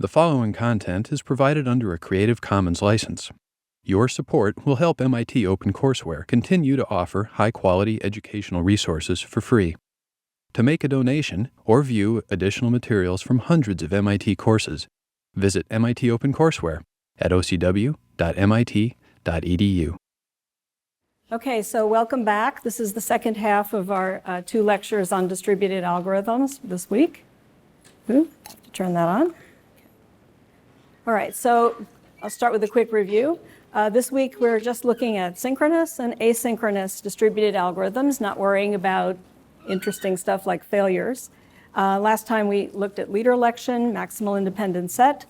The following content is provided under a Creative Commons license. Your support will help MIT OpenCourseWare continue to offer high-quality educational resources for free. To make a donation or view additional materials from hundreds of MIT courses, visit MIT OpenCourseWare at ocw.mit.edu. Okay, so welcome back. This is the second half of our two lectures on distributed algorithms this week. Have to turn that on. All right, so I'll start with a quick review. This week we're just looking at synchronous and asynchronous distributed algorithms, not worrying about interesting stuff like failures. Last time we looked at leader election, maximal independent set,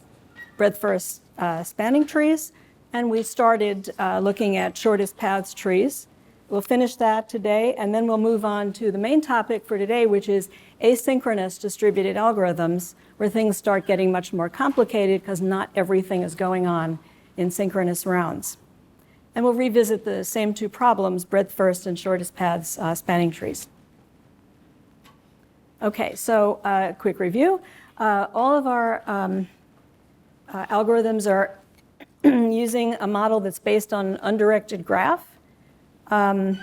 breadth first spanning trees, and we started looking at shortest paths trees. We'll finish that today, and then we'll move on to the main topic for today, which is asynchronous distributed algorithms, where things start getting much more complicated because not everything is going on in synchronous rounds. And we'll revisit the same two problems, breadth first and shortest paths spanning trees. Okay, so quick review. All of our algorithms are using a model that's based on an undirected graph. We're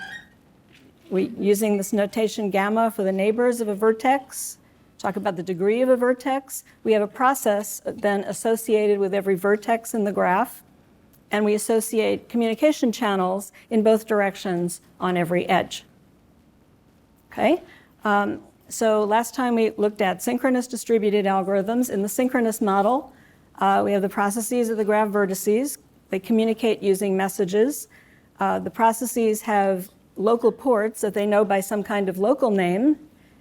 using this notation gamma for the neighbors of a vertex, talk about the degree of a vertex. We have a process then associated with every vertex in the graph, and we associate communication channels in both directions on every edge. Okay, so last time we looked at synchronous distributed algorithms. In the synchronous model, we have the processes of the graph vertices. They communicate using messages. The processes have local ports that they know by some kind of local name,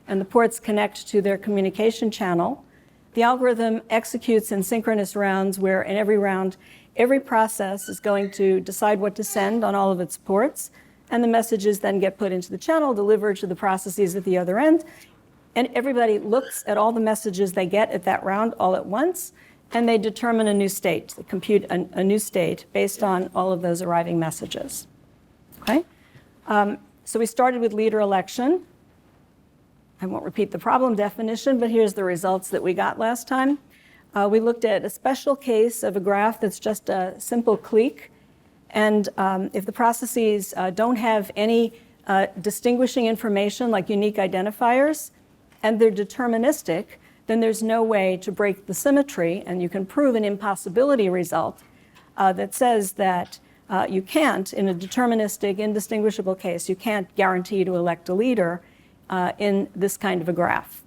and the ports connect to their communication channel. The algorithm executes in synchronous rounds where in every round, every process is going to decide what to send on all of its ports, and the messages then get put into the channel, delivered to the processes at the other end, and everybody looks at all the messages they get at that round all at once, and they determine a new state, they compute a new state based on all of those arriving messages. Okay? So we started with leader election. I won't repeat the problem definition, but here's the results that we got last time. We looked at a special case of a graph that's just a simple clique. And if the processes don't have any distinguishing information like unique identifiers, and they're deterministic, then there's no way to break the symmetry, and you can prove an impossibility result that says that you can't, in a deterministic, indistinguishable case, you can't guarantee to elect a leader in this kind of a graph.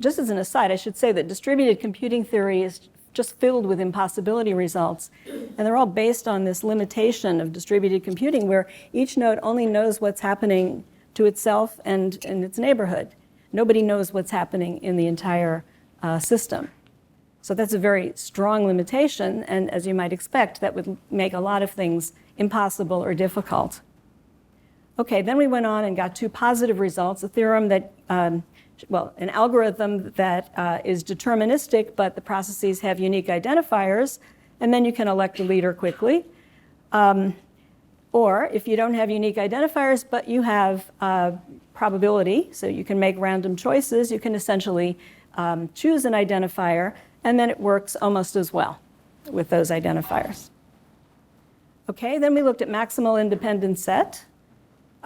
Just as an aside, I should say that distributed computing theory is just filled with impossibility results, and they're all based on this limitation of distributed computing where each node only knows what's happening to itself and in its neighborhood. Nobody knows what's happening in the entire system. So that's a very strong limitation, and as you might expect, that would make a lot of things impossible or difficult. Okay, then we went on and got two positive results, a theorem that, an algorithm that is deterministic, but the processes have unique identifiers, and then you can elect a leader quickly. Or if you don't have unique identifiers, but you have probability, so you can make random choices, you can essentially choose an identifier, and then it works almost as well with those identifiers. Okay, then we looked at maximal independent set.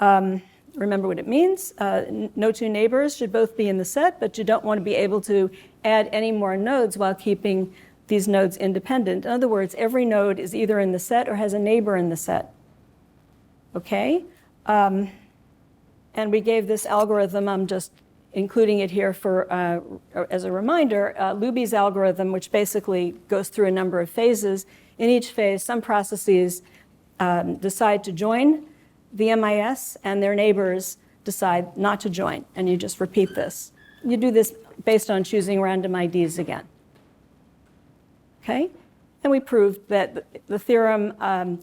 Remember what it means. No two neighbors should both be in the set, but you don't want to be able to add any more nodes while keeping these nodes independent. In other words, every node is either in the set or has a neighbor in the set. Okay? And we gave this algorithm, I'm just including it here for as a reminder, Luby's algorithm, which basically goes through a number of phases. In each phase, some processes decide to join the MIS, and their neighbors decide not to join, and you just repeat this. You do this based on choosing random IDs again. Okay? And we proved that the theorem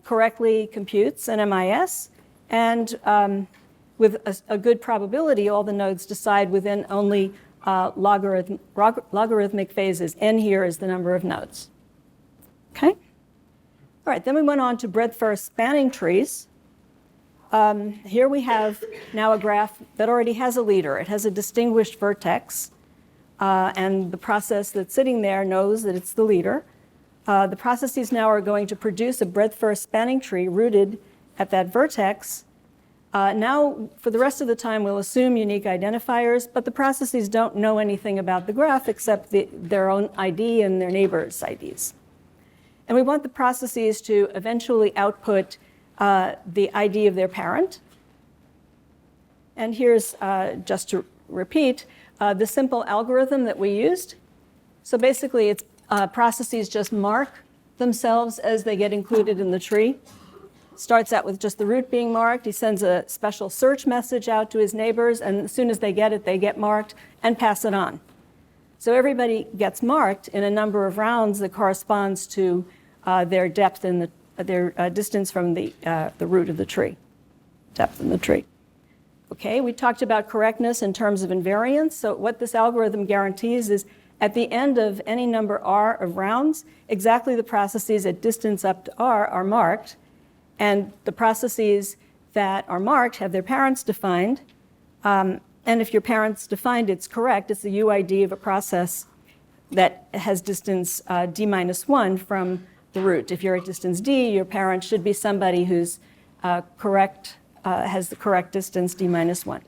correctly computes an MIS, and with a good probability, all the nodes decide within only logarithmic phases. N here is the number of nodes. Okay? All right, then we went on to breadth first spanning trees. Here we have now a graph that already has a leader. It has a distinguished vertex. and the process that's sitting there knows that it's the leader. The processes now are going to produce a breadth-first spanning tree rooted at that vertex. Now, for the rest of the time, we'll assume unique identifiers, but the processes don't know anything about the graph except their own ID and their neighbors' IDs. And we want the processes to eventually output the ID of their parent. And here's, just to repeat, the simple algorithm that we used. So basically, it's processes just mark themselves as they get included in the tree. Starts out with just the root being marked. He sends a special search message out to his neighbors, and as soon as they get it, they get marked and pass it on. So everybody gets marked in a number of rounds that corresponds to their depth in their distance from the root of the tree, depth in the tree. Okay, we talked about correctness in terms of invariance. So what this algorithm guarantees is at the end of any number r of rounds, exactly the processes at distance up to r are marked, and the processes that are marked have their parents defined. And if your parents defined it's correct, it's the UID of a process that has distance d minus 1 from the root. If you're at distance d, your parent should be somebody who's has the correct distance d minus 1.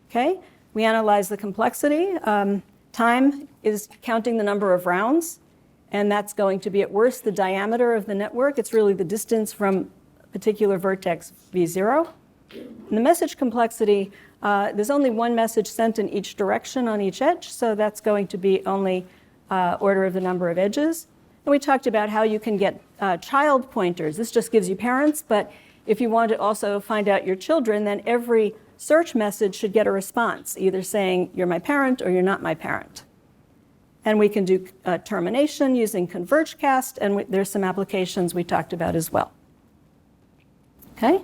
Okay, we analyze the complexity. Time is counting the number of rounds, and that's going to be at worst the diameter of the network. It's really the distance from a particular vertex v0. In the message complexity, there's only one message sent in each direction on each edge, so that's going to be only order of the number of edges. And we talked about how you can get child pointers. This just gives you parents, but if you want to also find out your children, then every search message should get a response, either saying you're my parent or you're not my parent. And we can do termination using converged cast, and there's some applications we talked about as well. Okay?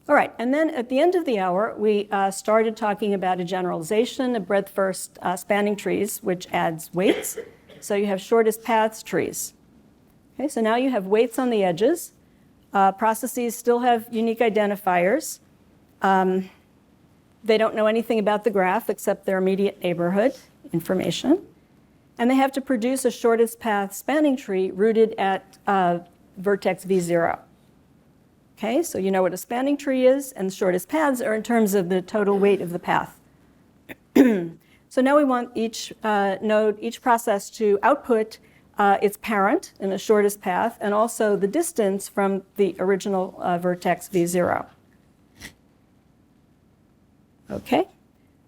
All right, and then at the end of the hour, we started talking about a generalization of breadth-first spanning trees, which adds weights. So you have shortest paths trees. Okay, so now you have weights on the edges. Processes still have unique identifiers. They don't know anything about the graph except their immediate neighborhood information. And they have to produce a shortest path spanning tree rooted at vertex v0. Okay, so you know what a spanning tree is, and the shortest paths are in terms of the total weight of the path. So now we want each node, each process to output its parent in the shortest path, and also the distance from the original vertex v0. Okay,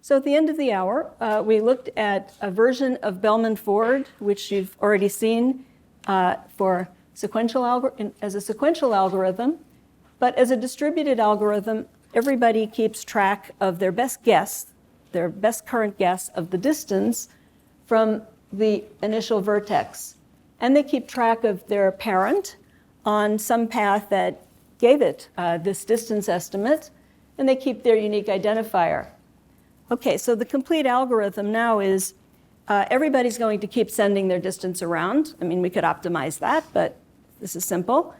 so at the end of the hour, we looked at a version of Bellman-Ford, which you've already seen for as a sequential algorithm. But as a distributed algorithm, everybody keeps track of their best guess, their best current guess of the distance from the initial vertex. And they keep track of their parent on some path that gave it this distance estimate, and they keep their unique identifier. Okay, so the complete algorithm now is everybody's going to keep sending their distance around. I mean, we could optimize that, but this is simple.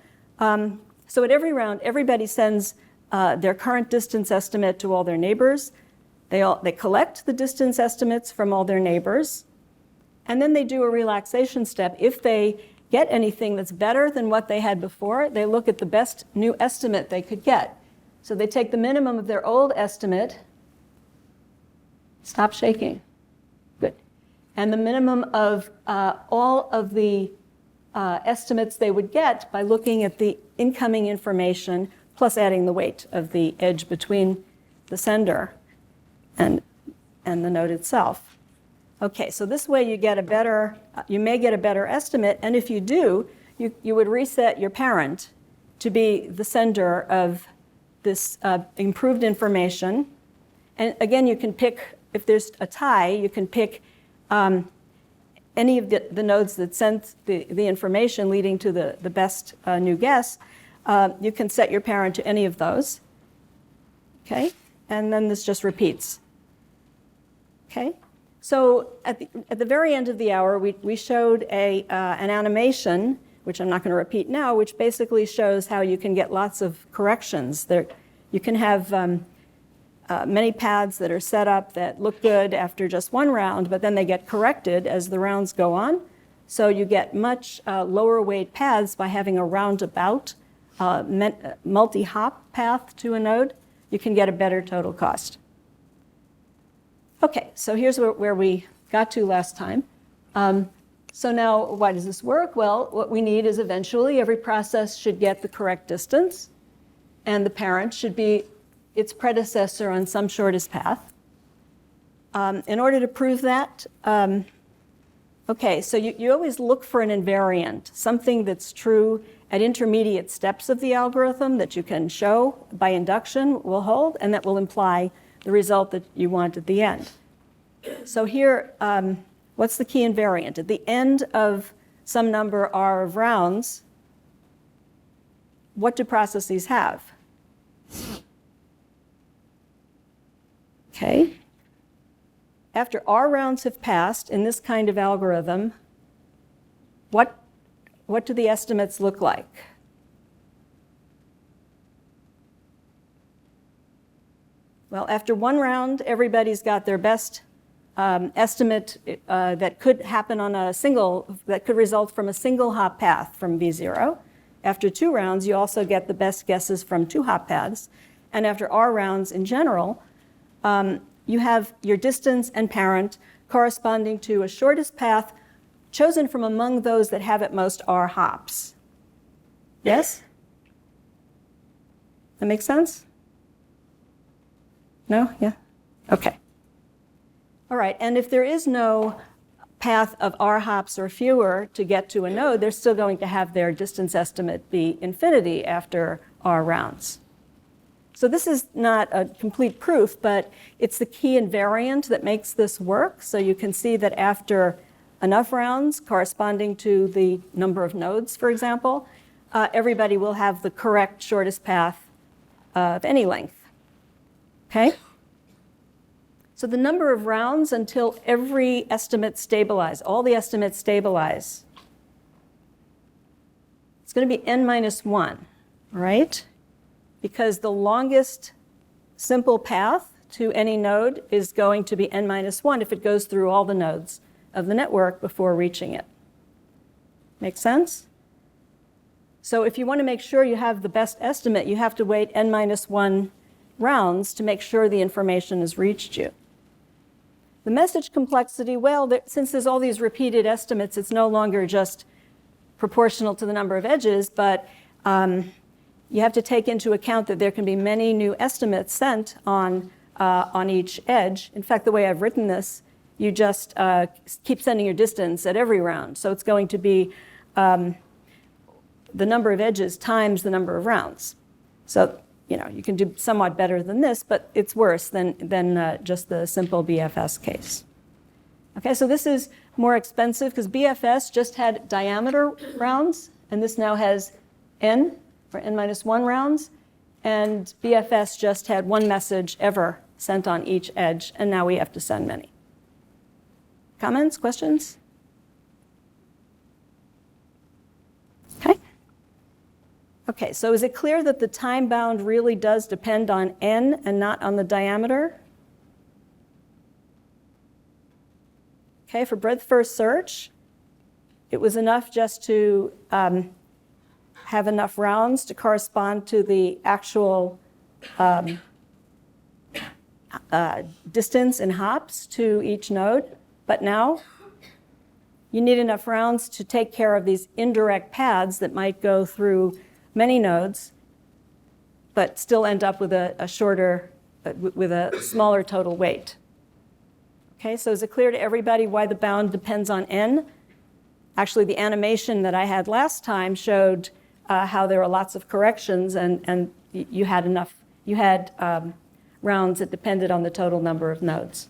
So at every round, everybody sends their current distance estimate to all their neighbors. They collect the distance estimates from all their neighbors, and then they do a relaxation step. If they get anything that's better than what they had before, they look at the best new estimate they could get. So they take the minimum of their old estimate. Stop shaking. Good. And the minimum of all of the estimates they would get by looking at the incoming information plus adding the weight of the edge between the sender and the node itself. Okay, so this way you get a better, you may get a better estimate, and if you do, you would reset your parent to be the sender of this improved information. And again, you can pick, if there's a tie, you can pick any of the nodes that sent the information leading to the best new guess. You can set your parent to any of those. Okay, and then this just repeats. Okay, so at the very end of the hour, we showed an animation, which I'm not going to repeat now, which basically shows how you can get lots of corrections. You can have many paths that are set up that look good after just one round, but then they get corrected as the rounds go on. So you get much lower weight paths by having a roundabout multi-hop path to a node. You can get a better total cost. Okay, so here's where we got to last time. So now, why does this work? Well, what we need is eventually every process should get the correct distance, and the parent should be its predecessor on some shortest path. In order to prove that, okay, so you always look for an invariant, something that's true at intermediate steps of the algorithm that you can show by induction will hold, and that will imply the result that you want at the end. So here, what's the key invariant? At the end of some number R of rounds, what do processes have? Okay. After R rounds have passed in this kind of algorithm, what do the estimates look like? Well, after one round, everybody's got their best estimate that could happen on that could result from a single hop path from V0. After 2 rounds, you also get the best guesses from 2 hop paths. And after R rounds in general, you have your distance and parent corresponding to a shortest path chosen from among those that have at most R hops. Yes? That makes sense? No? Yeah? Okay. All right, and if there is no path of R hops or fewer to get to a node, they're still going to have their distance estimate be infinity after R rounds. So this is not a complete proof, but it's the key invariant that makes this work. So you can see that after enough rounds corresponding to the number of nodes, for example, everybody will have the correct shortest path of any length. Okay? So the number of rounds until every estimate stabilize, all the estimates stabilize, it's going to be n minus 1, right? Because the longest simple path to any node is going to be n minus 1 if it goes through all the nodes of the network before reaching it. Make sense? So if you want to make sure you have the best estimate, you have to wait n minus 1 rounds to make sure the information has reached you. The message complexity, well, since there's all these repeated estimates, it's no longer just proportional to the number of edges, but you have to take into account that there can be many new estimates sent on each edge. In fact, the way I've written this, you just keep sending your distance at every round. So it's going to be the number of edges times the number of rounds. So you can do somewhat better than this, but it's worse than just the simple BFS case. Okay, so this is more expensive because BFS just had diameter rounds, and this now has n, or n minus 1 rounds, and BFS just had one message ever sent on each edge, and now we have to send many. Comments, questions? Okay, so is it clear that the time bound really does depend on n and not on the diameter? Okay, for breadth first search, it was enough just to have enough rounds to correspond to the actual distance in hops to each node. But now you need enough rounds to take care of these indirect paths that might go through many nodes, but still end up with a smaller total weight. Okay, so is it clear to everybody why the bound depends on n? Actually, the animation that I had last time showed how there are lots of corrections, and you had rounds that depended on the total number of nodes.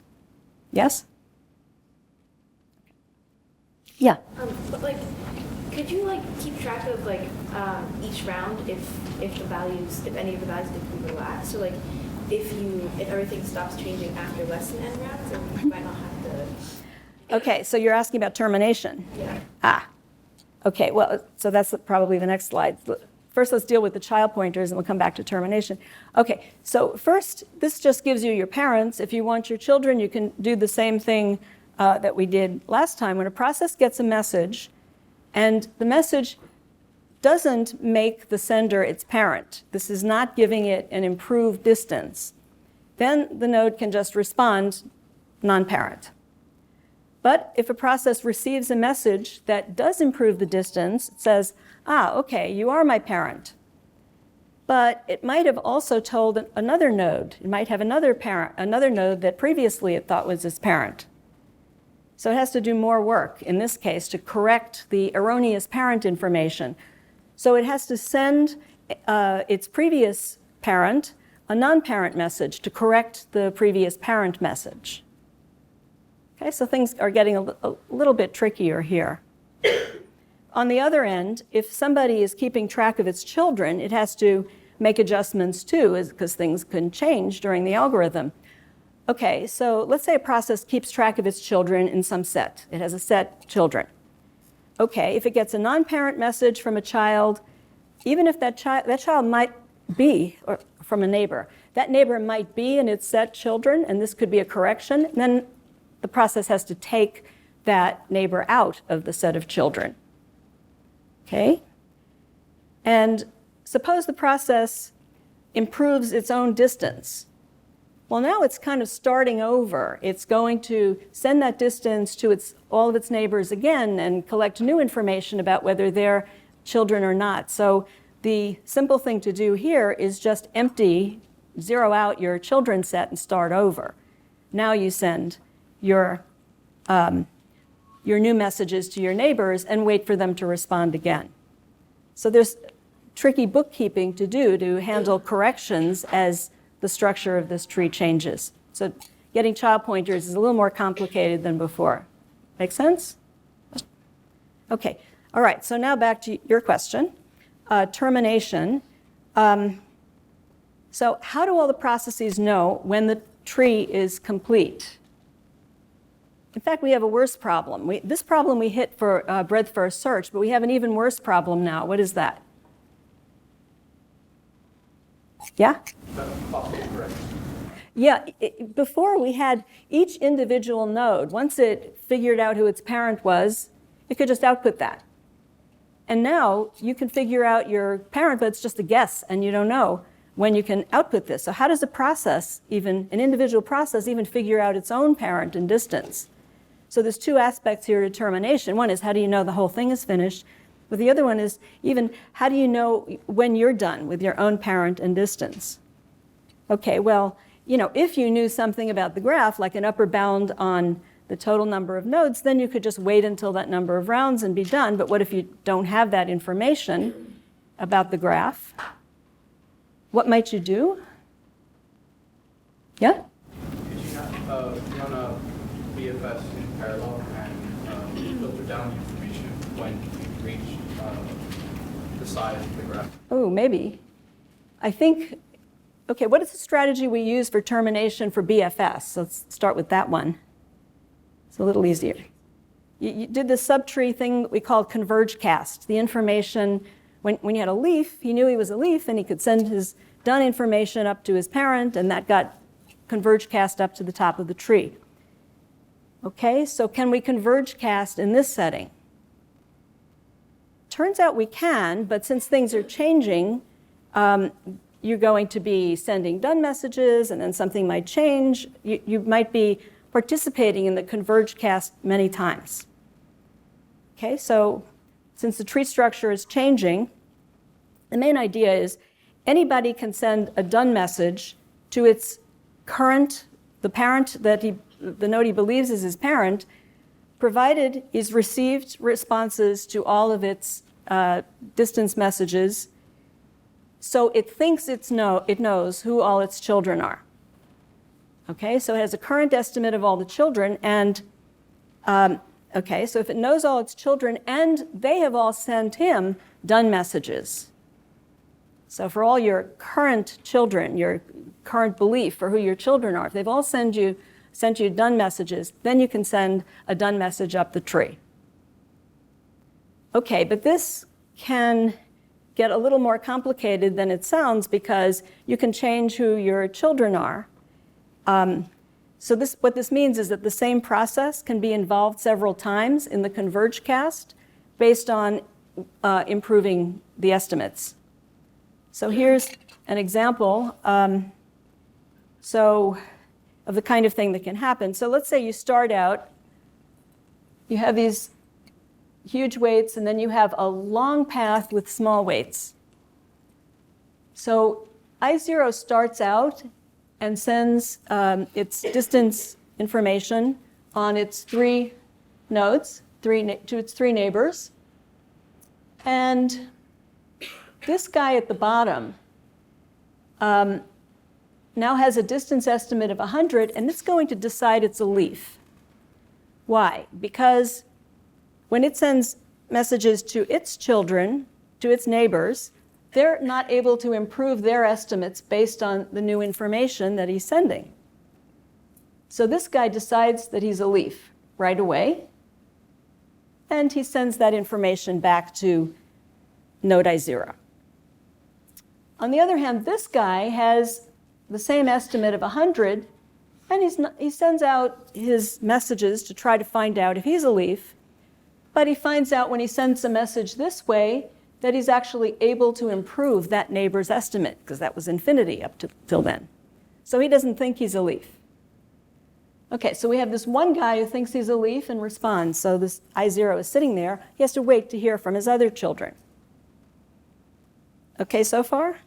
Yes? Yeah. But could you keep track of each round if any of the values didn't overlap? So if everything stops changing after less than n rounds, then you might not have to. Okay, so you're asking about termination. Yeah. Okay, well, so that's probably the next slide. first let's deal with the child pointers and we'll come back to termination. Okay, so first, this just gives you your parents. If you want your children, you can do the same thing that we did last time. When a process gets a message and the message doesn't make the sender its parent, this is not giving it an improved distance, then the node can just respond non-parent. But if a process receives a message that does improve the distance, it says, okay, you are my parent. But it might have also told another node. It might have another node that previously it thought was its parent. So it has to do more work, in this case, to correct the erroneous parent information. So it has to send its previous parent a non-parent message to correct the previous parent message. Okay, so things are getting a little bit trickier here. On the other end, if somebody is keeping track of its children, it has to make adjustments too, because things can change during the algorithm. Okay, so let's say a process keeps track of its children in some set. It has a set children. Okay, if it gets a non-parent message from a child, even if that child might be or from a neighbor, that neighbor might be in its set children, and this could be a correction, then the process has to take that neighbor out of the set of children. Okay? And suppose the process improves its own distance. Well, now it's kind of starting over. It's going to send that distance to all of its neighbors again and collect new information about whether they're children or not. So the simple thing to do here is just zero out your children set and start over. Now you send your new messages to your neighbors and wait for them to respond again. So there's tricky bookkeeping to do to handle corrections as the structure of this tree changes. So getting child pointers is a little more complicated than before. Make sense? Okay, all right, so now back to your question. Termination. So how do all the processes know when the tree is complete? In fact, we have a worse problem. This problem we hit for breadth first search, but we have an even worse problem now. What is that? Yeah? Yeah, before we had each individual node, once it figured out who its parent was, it could just output that. And now you can figure out your parent, but it's just a guess, and you don't know when you can output this. So how does a process, an individual process, even figure out its own parent and distance? So there's two aspects here to termination. One is how do you know the whole thing is finished? But the other one is even how do you know when you're done with your own parent and distance? Okay, well, if you knew something about the graph, like an upper bound on the total number of nodes, then you could just wait until that number of rounds and be done. But what if you don't have that information about the graph? What might you do? Yeah? Could you not run a BFS in parallel and filter down information when you reach the size of the graph? Oh, maybe. I think, okay, what is the strategy we use for termination for BFS? So let's start with that one. It's a little easier. You did the subtree thing that we called converge cast. The information, when you had a leaf, he knew he was a leaf, and he could send his done information up to his parent, and that got converge cast up to the top of the tree. Okay, so can we converge cast in this setting? Turns out we can, but since things are changing, you're going to be sending done messages, and then something might change. You might be participating in the converge cast many times. Okay, so since the tree structure is changing, the main idea is anybody can send a done message to its current, the parent that the node he believes is his parent, provided he's received responses to all of its distance messages, so it thinks it knows who all its children are. Okay, so it has a current estimate of all the children, and okay, so if it knows all its children and they have all sent him done messages. So for all your current children, your current belief for who your children are, if they've all sent you done messages, then you can send a done message up the tree. Okay, but this can get a little more complicated than it sounds because you can change who your children are. So what this means is that the same process can be involved several times in the converge cast based on improving the estimates. So here's an example of the kind of thing that can happen. So let's say you start out, you have these huge weights, and then you have a long path with small weights. So I0 starts out and sends its distance information on its 3 nodes, to its 3 neighbors. And this guy at the bottom now has a distance estimate of 100, and it's going to decide it's a leaf. Why? Because when it sends messages to its children, to its neighbors, they're not able to improve their estimates based on the new information that he's sending. So this guy decides that he's a leaf right away, and he sends that information back to node I0. On the other hand, this guy has the same estimate of 100, and he sends out his messages to try to find out if he's a leaf, but he finds out when he sends a message this way that he's actually able to improve that neighbor's estimate, because that was infinity up till then. So he doesn't think he's a leaf. Okay, so we have this one guy who thinks he's a leaf and responds. So this I0 is sitting there. He has to wait to hear from his other children. Okay, so far?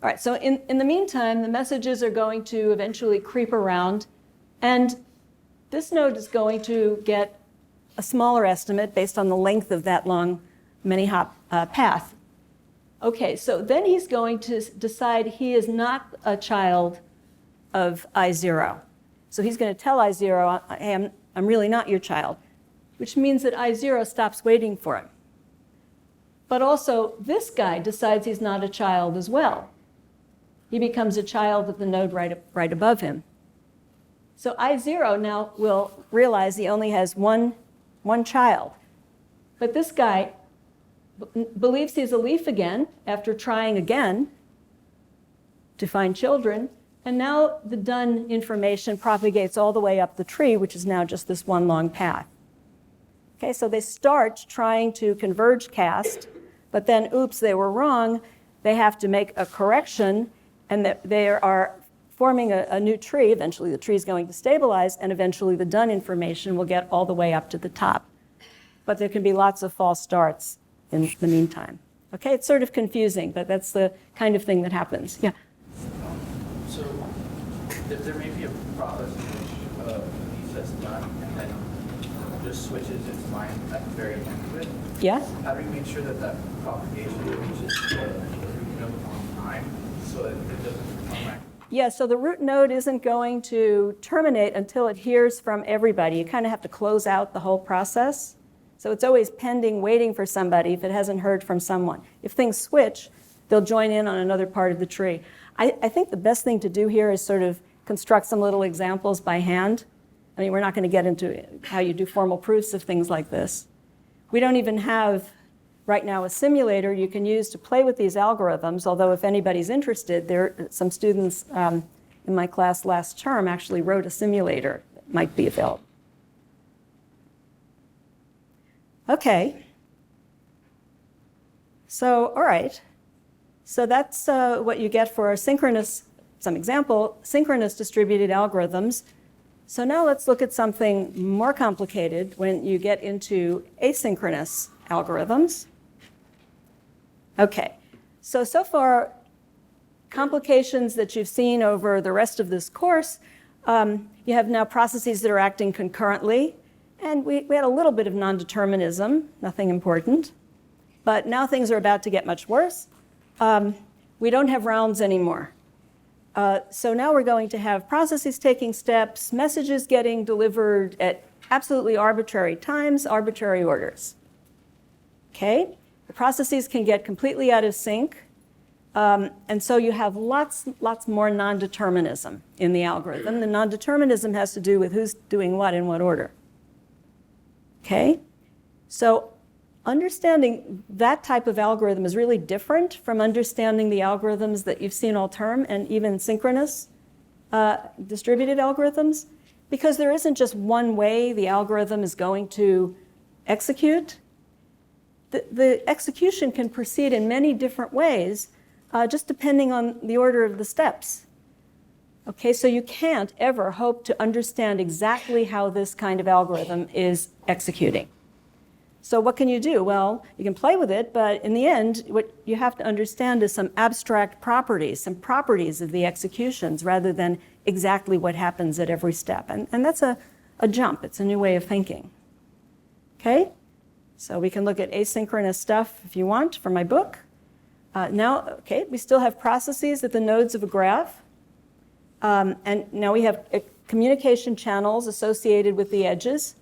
All right, so in the meantime, the messages are going to eventually creep around, and this node is going to get a smaller estimate based on the length of that long many-hop path. Okay, so then he's going to decide he is not a child of I0. So he's going to tell I0, hey, I'm really not your child, which means that I0 stops waiting for him. But also, this guy decides he's not a child as well. He becomes a child of the node right above him. So I0 now will realize he only has one child. But this guy believes he's a leaf again after trying again to find children. And now the done information propagates all the way up the tree, which is now just this one long path. Okay, so they start trying to converge cast, but then, oops, they were wrong. They have to make a correction, and they are forming a new tree. Eventually the tree is going to stabilize, and eventually the done information will get all the way up to the top. But there can be lots of false starts in the meantime. Okay, it's sort of confusing, but that's the kind of thing that happens. Yeah? So there may be a process in which he says done and then just switches its mind at the very end of it. Yeah? How do we make sure that that propagation reaches the root node on time so that it doesn't come back? Yeah, so the root node isn't going to terminate until it hears from everybody. You kind of have to close out the whole process. So it's always pending, waiting for somebody if it hasn't heard from someone. If things switch, they'll join in on another part of the tree. I think the best thing to do here is sort of construct some little examples by hand. I mean, we're not going to get into how you do formal proofs of things like this. We don't even have, right now, a simulator you can use to play with these algorithms, although if anybody's interested, some students in my class last term actually wrote a simulator that might be available. Okay. So, all right. So that's what you get for synchronous, some example, synchronous distributed algorithms. So now let's look at something more complicated when you get into asynchronous algorithms. Okay, so far, complications that you've seen over the rest of this course, you have now processes that are acting concurrently, and we had a little bit of non-determinism, nothing important, but now things are about to get much worse. We don't have rounds anymore. So now we're going to have processes taking steps, messages getting delivered at absolutely arbitrary times, arbitrary orders. Okay? The processes can get completely out of sync, and so you have lots more non-determinism in the algorithm. The non-determinism has to do with who's doing what in what order. Okay? So understanding that type of algorithm is really different from understanding the algorithms that you've seen all term and even synchronous distributed algorithms, because there isn't just one way the algorithm is going to execute. The execution can proceed in many different ways, just depending on the order of the steps. Okay, so you can't ever hope to understand exactly how this kind of algorithm is executing. So what can you do? Well, you can play with it, but in the end, what you have to understand is some abstract properties, some properties of the executions, rather than exactly what happens at every step. And that's a jump. It's a new way of thinking. Okay? So we can look at asynchronous stuff if you want from my book. We still have processes at the nodes of a graph. And now we have communication channels associated with the edges.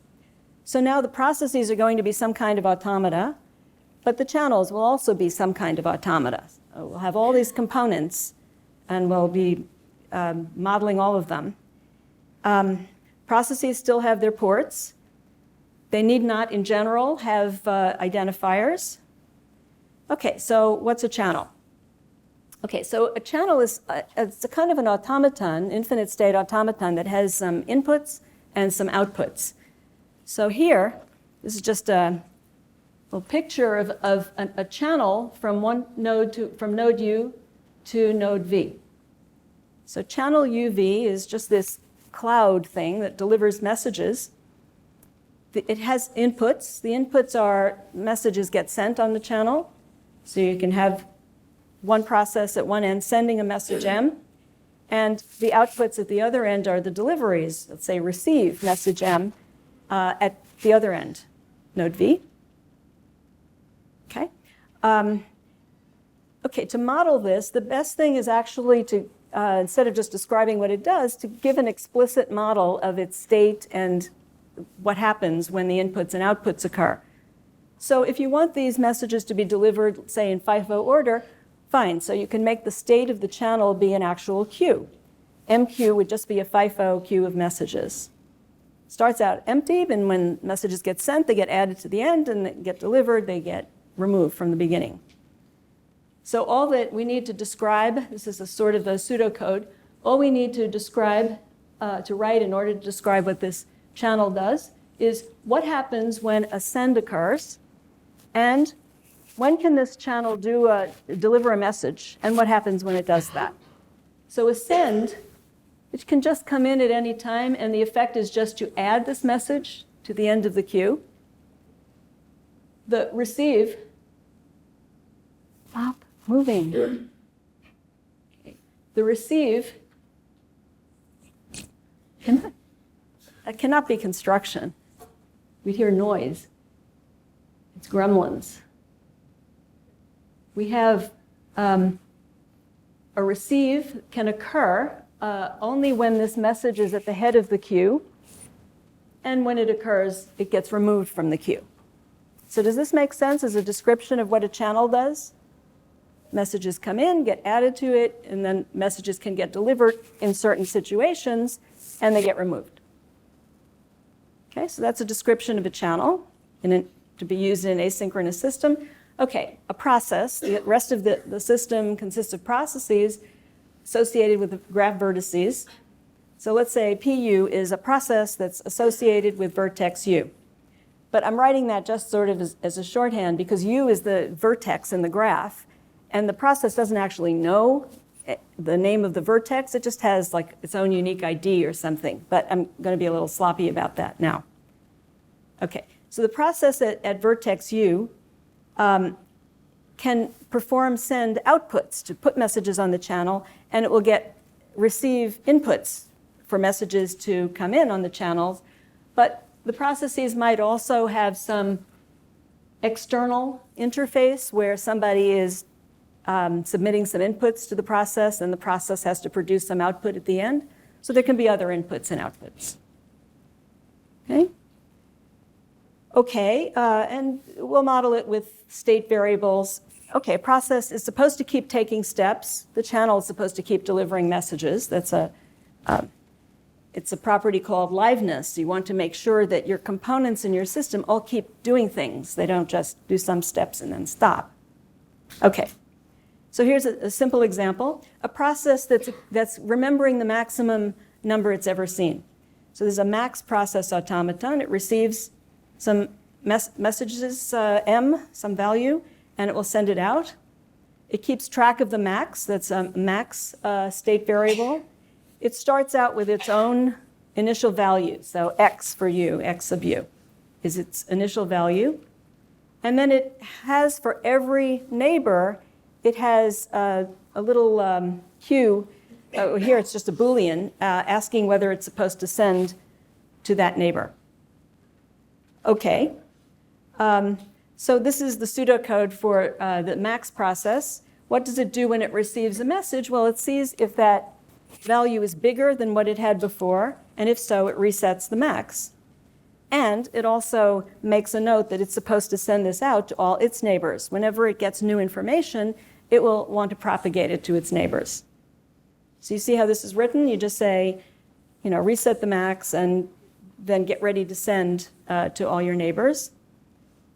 So now the processes are going to be some kind of automata, but the channels will also be some kind of automata. So we'll have all these components, and we'll be modeling all of them. Processes still have their ports. They need not, in general, have identifiers. Okay, so what's a channel? Okay, so a channel is it's a kind of an automaton, infinite state automaton, that has some inputs and some outputs. So here, this is just a little picture of a channel from one node from node U to node V. So channel UV is just this cloud thing that delivers messages. It has inputs. The inputs are messages get sent on the channel. So you can have one process at one end sending a message M, and the outputs at the other end are the deliveries. Let's say receive message M at the other end, node V. Okay. Okay, to model this, the best thing is actually to, instead of just describing what it does, to give an explicit model of its state and what happens when the inputs and outputs occur. So if you want these messages to be delivered, say, in FIFO order, fine. So you can make the state of the channel be an actual queue. MQ would just be a FIFO queue of messages. Starts out empty, and when messages get sent, they get added to the end, and they get delivered, they get removed from the beginning. So all that we need to describe, this is a sort of a pseudocode, all we need to describe, to write in order to describe what this channel does, is what happens when a send occurs, and when can this channel deliver a message, and what happens when it does that. So a send, it can just come in at any time, and the effect is just to add this message to the end of the queue. The receive, stop moving. Okay. The receive, that cannot be construction. We'd hear noise. It's gremlins. We have a receive can occur only when this message is at the head of the queue, and when it occurs, it gets removed from the queue. So does this make sense as a description of what a channel does? Messages come in, get added to it, and then messages can get delivered in certain situations, and they get removed. Okay, so that's a description of a channel to be used in an asynchronous system. Okay, a process. The rest of the system consists of processes associated with the graph vertices. So let's say PU is a process that's associated with vertex U. But I'm writing that just sort of as a shorthand because U is the vertex in the graph, and the process doesn't actually know the name of the vertex. It just has like its own unique ID or something. But I'm going to be a little sloppy about that now. Okay, so the process at vertex U can perform send outputs to put messages on the channel, and it will receive inputs for messages to come in on the channels. But the processes might also have some external interface where somebody is submitting some inputs to the process, and the process has to produce some output at the end. So there can be other inputs and outputs. Okay? Okay, and we'll model it with state variables. Okay, a process is supposed to keep taking steps. The channel is supposed to keep delivering messages. That's It's a property called liveness. You want to make sure that your components in your system all keep doing things. They don't just do some steps and then stop. Okay, so here's a simple example. A process that's remembering the maximum number it's ever seen. So there's a MaxProcess automaton. It receives some messages, M, some value, and it will send it out. It keeps track of the max. That's a max state variable. It starts out with its own initial value. So X for you, X of you, is its initial value. And then it has, for every neighbor, it has a little queue. Here it's just a Boolean asking whether it's supposed to send to that neighbor. Okay. So this is the pseudocode for the MaxProcess. What does it do when it receives a message? Well, it sees if that value is bigger than what it had before, and if so, it resets the max. And it also makes a note that it's supposed to send this out to all its neighbors. Whenever it gets new information, it will want to propagate it to its neighbors. So you see how this is written? You just say, reset the max and then get ready to send to all your neighbors.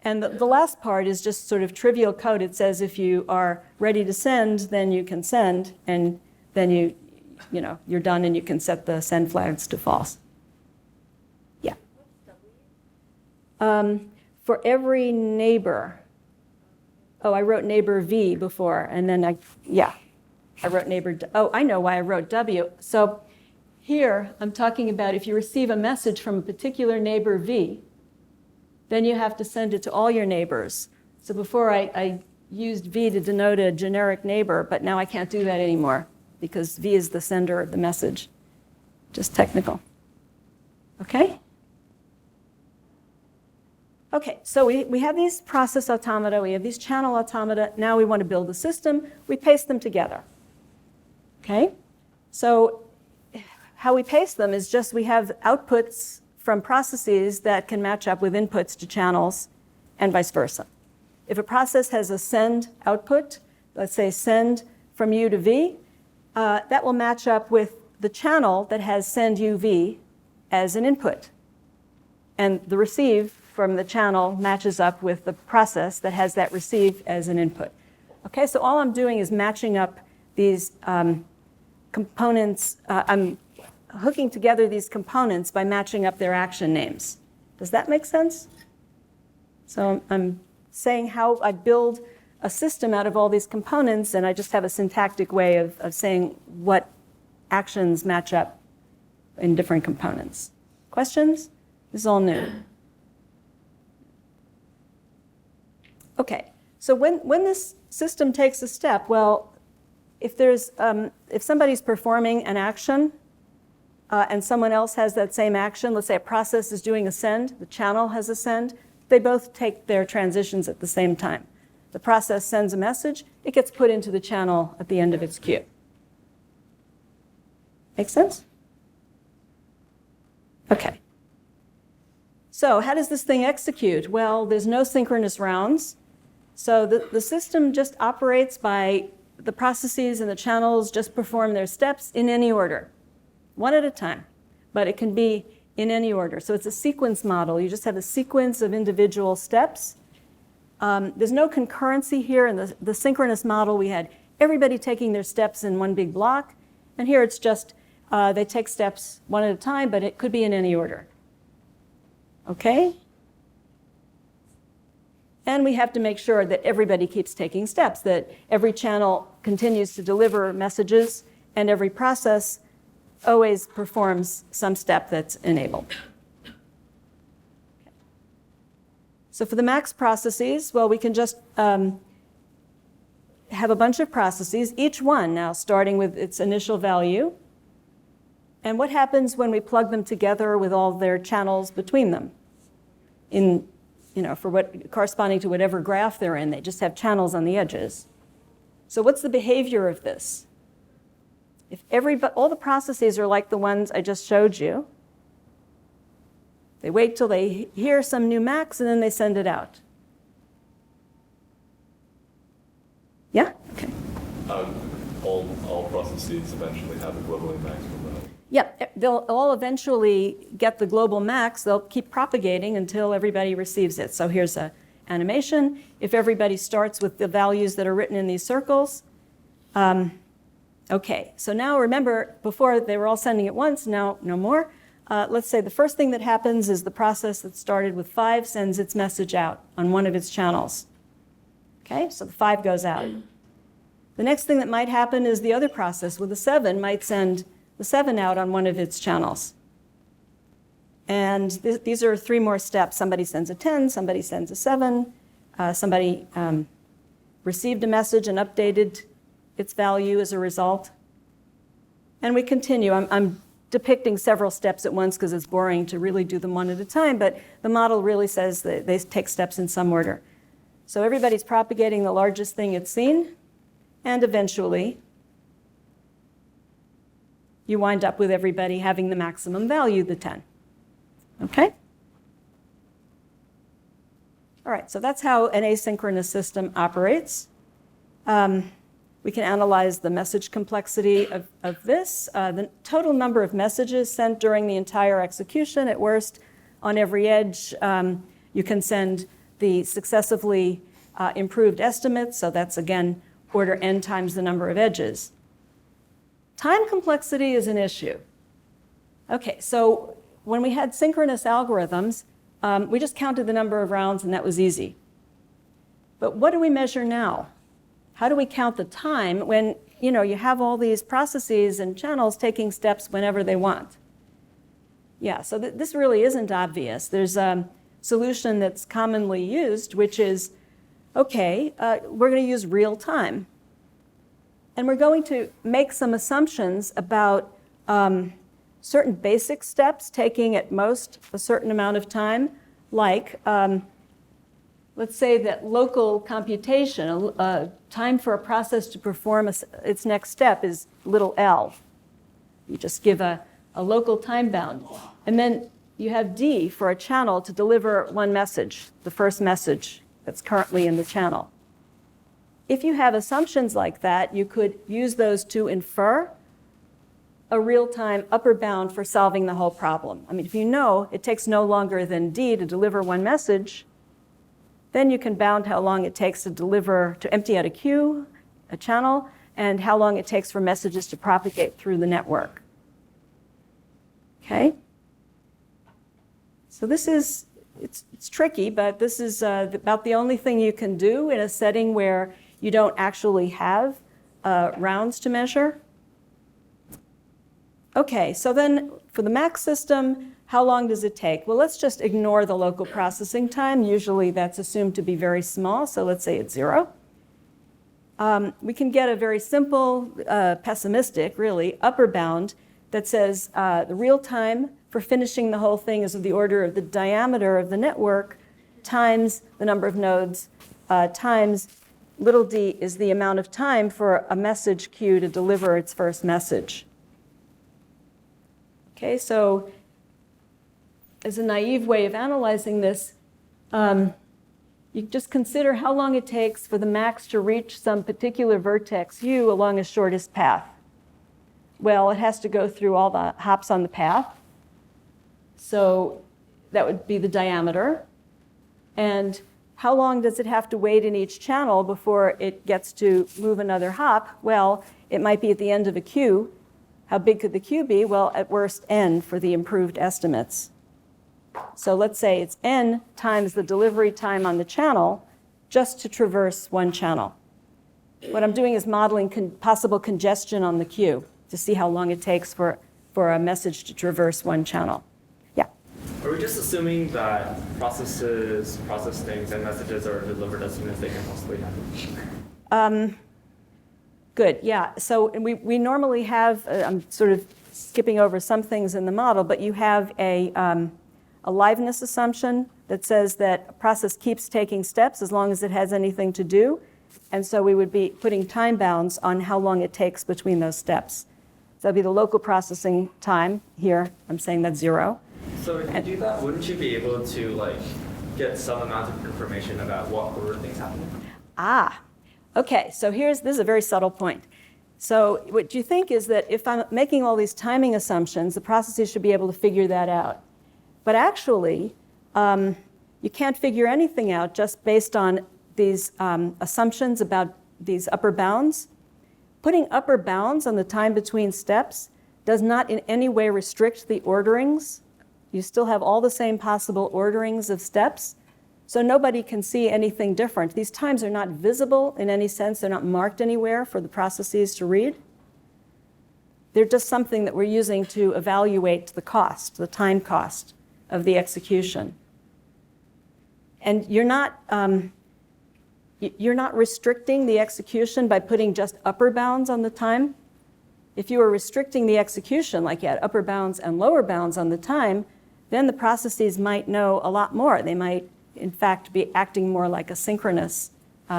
And the last part is just sort of trivial code. It says if you are ready to send, then you can send, and then you're done and you can set the send flags to false. Yeah. For every neighbor, I wrote neighbor V before, and then I wrote neighbor, I know why I wrote W. So here I'm talking about if you receive a message from a particular neighbor V, then you have to send it to all your neighbors. So before I used V to denote a generic neighbor, but now I can't do that anymore because V is the sender of the message. Just technical. Okay? Okay, so we have these process automata, we have these channel automata. Now we want to build a system. We paste them together. Okay? So how we paste them is just we have outputs from processes that can match up with inputs to channels and vice versa. If a process has a send output, let's say send from U to V, that will match up with the channel that has send UV as an input. And the receive from the channel matches up with the process that has that receive as an input. Okay, so all I'm doing is matching up these components. I'm hooking together these components by matching up their action names. Does that make sense? So I'm saying how I build a system out of all these components, and I just have a syntactic way of saying what actions match up in different components. Questions? This is all new. Okay, so when this system takes a step, well, if somebody's performing an action, and someone else has that same action, let's say a process is doing a send, the channel has a send, they both take their transitions at the same time. The process sends a message, it gets put into the channel at the end of its queue. Make sense? Okay. So how does this thing execute? Well, there's no synchronous rounds. So the system just operates by the processes and the channels just perform their steps in any order. One at a time, but it can be in any order. So it's a sequence model. You just have a sequence of individual steps. There's no concurrency here. In the synchronous model, we had everybody taking their steps in one big block. And here it's just they take steps one at a time, but it could be in any order. Okay? And we have to make sure that everybody keeps taking steps, that every channel continues to deliver messages, and every process always performs some step that's enabled. Okay. So for the max processes, well, we can just have a bunch of processes, each one now starting with its initial value. And what happens when we plug them together with all their channels between them? For what corresponding to whatever graph they're in, they just have channels on the edges. So what's the behavior of this? If all the processes are like the ones I just showed you, they wait till they hear some new max and then they send it out. Yeah? Okay. All processes eventually have a globally maximum value. Yep, they'll all eventually get the global max. They'll keep propagating until everybody receives it. So here's an animation. If everybody starts with the values that are written in these circles. Okay, so now remember, before they were all sending it once, now no more. Let's say the first thing that happens is the process that started with 5 sends its message out on one of its channels. Okay, so the 5 goes out. The next thing that might happen is the other process with the 7 might send the 7 out on one of its channels. And these are 3 more steps. Somebody sends a 10, somebody sends a 7, somebody received a message and updated its value as a result. And we continue. I'm depicting several steps at once because it's boring to really do them one at a time, but the model really says that they take steps in some order. So everybody's propagating the largest thing it's seen, and eventually you wind up with everybody having the maximum value, the 10. Okay? All right, so that's how an asynchronous system operates. We can analyze the message complexity of this. The total number of messages sent during the entire execution. At worst, on every edge, you can send the successively improved estimates. So that's, again, order n times the number of edges. Time complexity is an issue. Okay, so when we had synchronous algorithms, we just counted the number of rounds, and that was easy. But what do we measure now? How do we count the time when, you have all these processes and channels taking steps whenever they want? Yeah, so this really isn't obvious. There's a solution that's commonly used, which is, okay, we're going to use real time. And we're going to make some assumptions about certain basic steps taking at most a certain amount of time, like let's say that local computation, time for a process to perform its next step is little l. You just give a local time bound. And then you have d for a channel to deliver one message, the first message that's currently in the channel. If you have assumptions like that, you could use those to infer a real-time upper bound for solving the whole problem. I mean, if you know it takes no longer than d to deliver one message, then you can bound how long it takes to empty out a queue, a channel, and how long it takes for messages to propagate through the network. Okay? So it's tricky, but this is about the only thing you can do in a setting where you don't actually have rounds to measure. Okay, so then for the max system, how long does it take? Well, let's just ignore the local processing time. Usually that's assumed to be very small, so let's say it's 0. We can get a very simple, pessimistic, really, upper bound that says the real time for finishing the whole thing is of the order of the diameter of the network times the number of nodes times little d is the amount of time for a message queue to deliver its first message. Okay, so as a naive way of analyzing this, you just consider how long it takes for the max to reach some particular vertex u along a shortest path. Well, it has to go through all the hops on the path. So that would be the diameter. And how long does it have to wait in each channel before it gets to move another hop? Well, it might be at the end of a queue. How big could the queue be? Well, at worst, n for the improved estimates. So let's say it's n times the delivery time on the channel just to traverse one channel. What I'm doing is modeling possible congestion on the queue to see how long it takes for a message to traverse one channel. Yeah? Are we just assuming that processes process things and messages are delivered as soon as they can possibly happen? Good, yeah. So we normally have, I'm sort of skipping over some things in the model, but you have a liveness assumption that says that a process keeps taking steps as long as it has anything to do. And so we would be putting time bounds on how long it takes between those steps. So that'd be the local processing time. Here, I'm saying that's 0. So if you do that, wouldn't you be able to get some amount of information about what order things happen? Okay, so this is a very subtle point. So what you think is that if I'm making all these timing assumptions, the processes should be able to figure that out. But actually, you can't figure anything out just based on these assumptions about these upper bounds. Putting upper bounds on the time between steps does not in any way restrict the orderings. You still have all the same possible orderings of steps, so nobody can see anything different. These times are not visible in any sense. They're not marked anywhere for the processes to read. They're just something that we're using to evaluate the cost, the time cost of the execution. And you're not restricting the execution by putting just upper bounds on the time. If you were restricting the execution, like you had upper bounds and lower bounds on the time, then the processes might know a lot more. They might, in fact, be acting more like a synchronous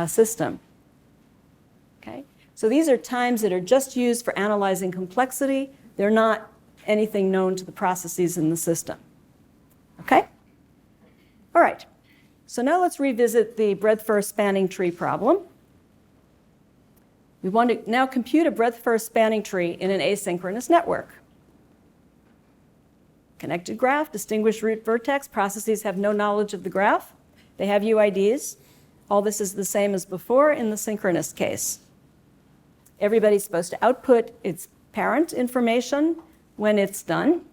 system. Okay? So these are times that are just used for analyzing complexity. They're not anything known to the processes in the system. Okay? All right. So now let's revisit the breadth-first spanning tree problem. We want to now compute a breadth-first spanning tree in an asynchronous network. Connected graph, distinguished root vertex. Processes have no knowledge of the graph. They have UIDs. All this is the same as before in the synchronous case. Everybody's supposed to output its parent information when it's done.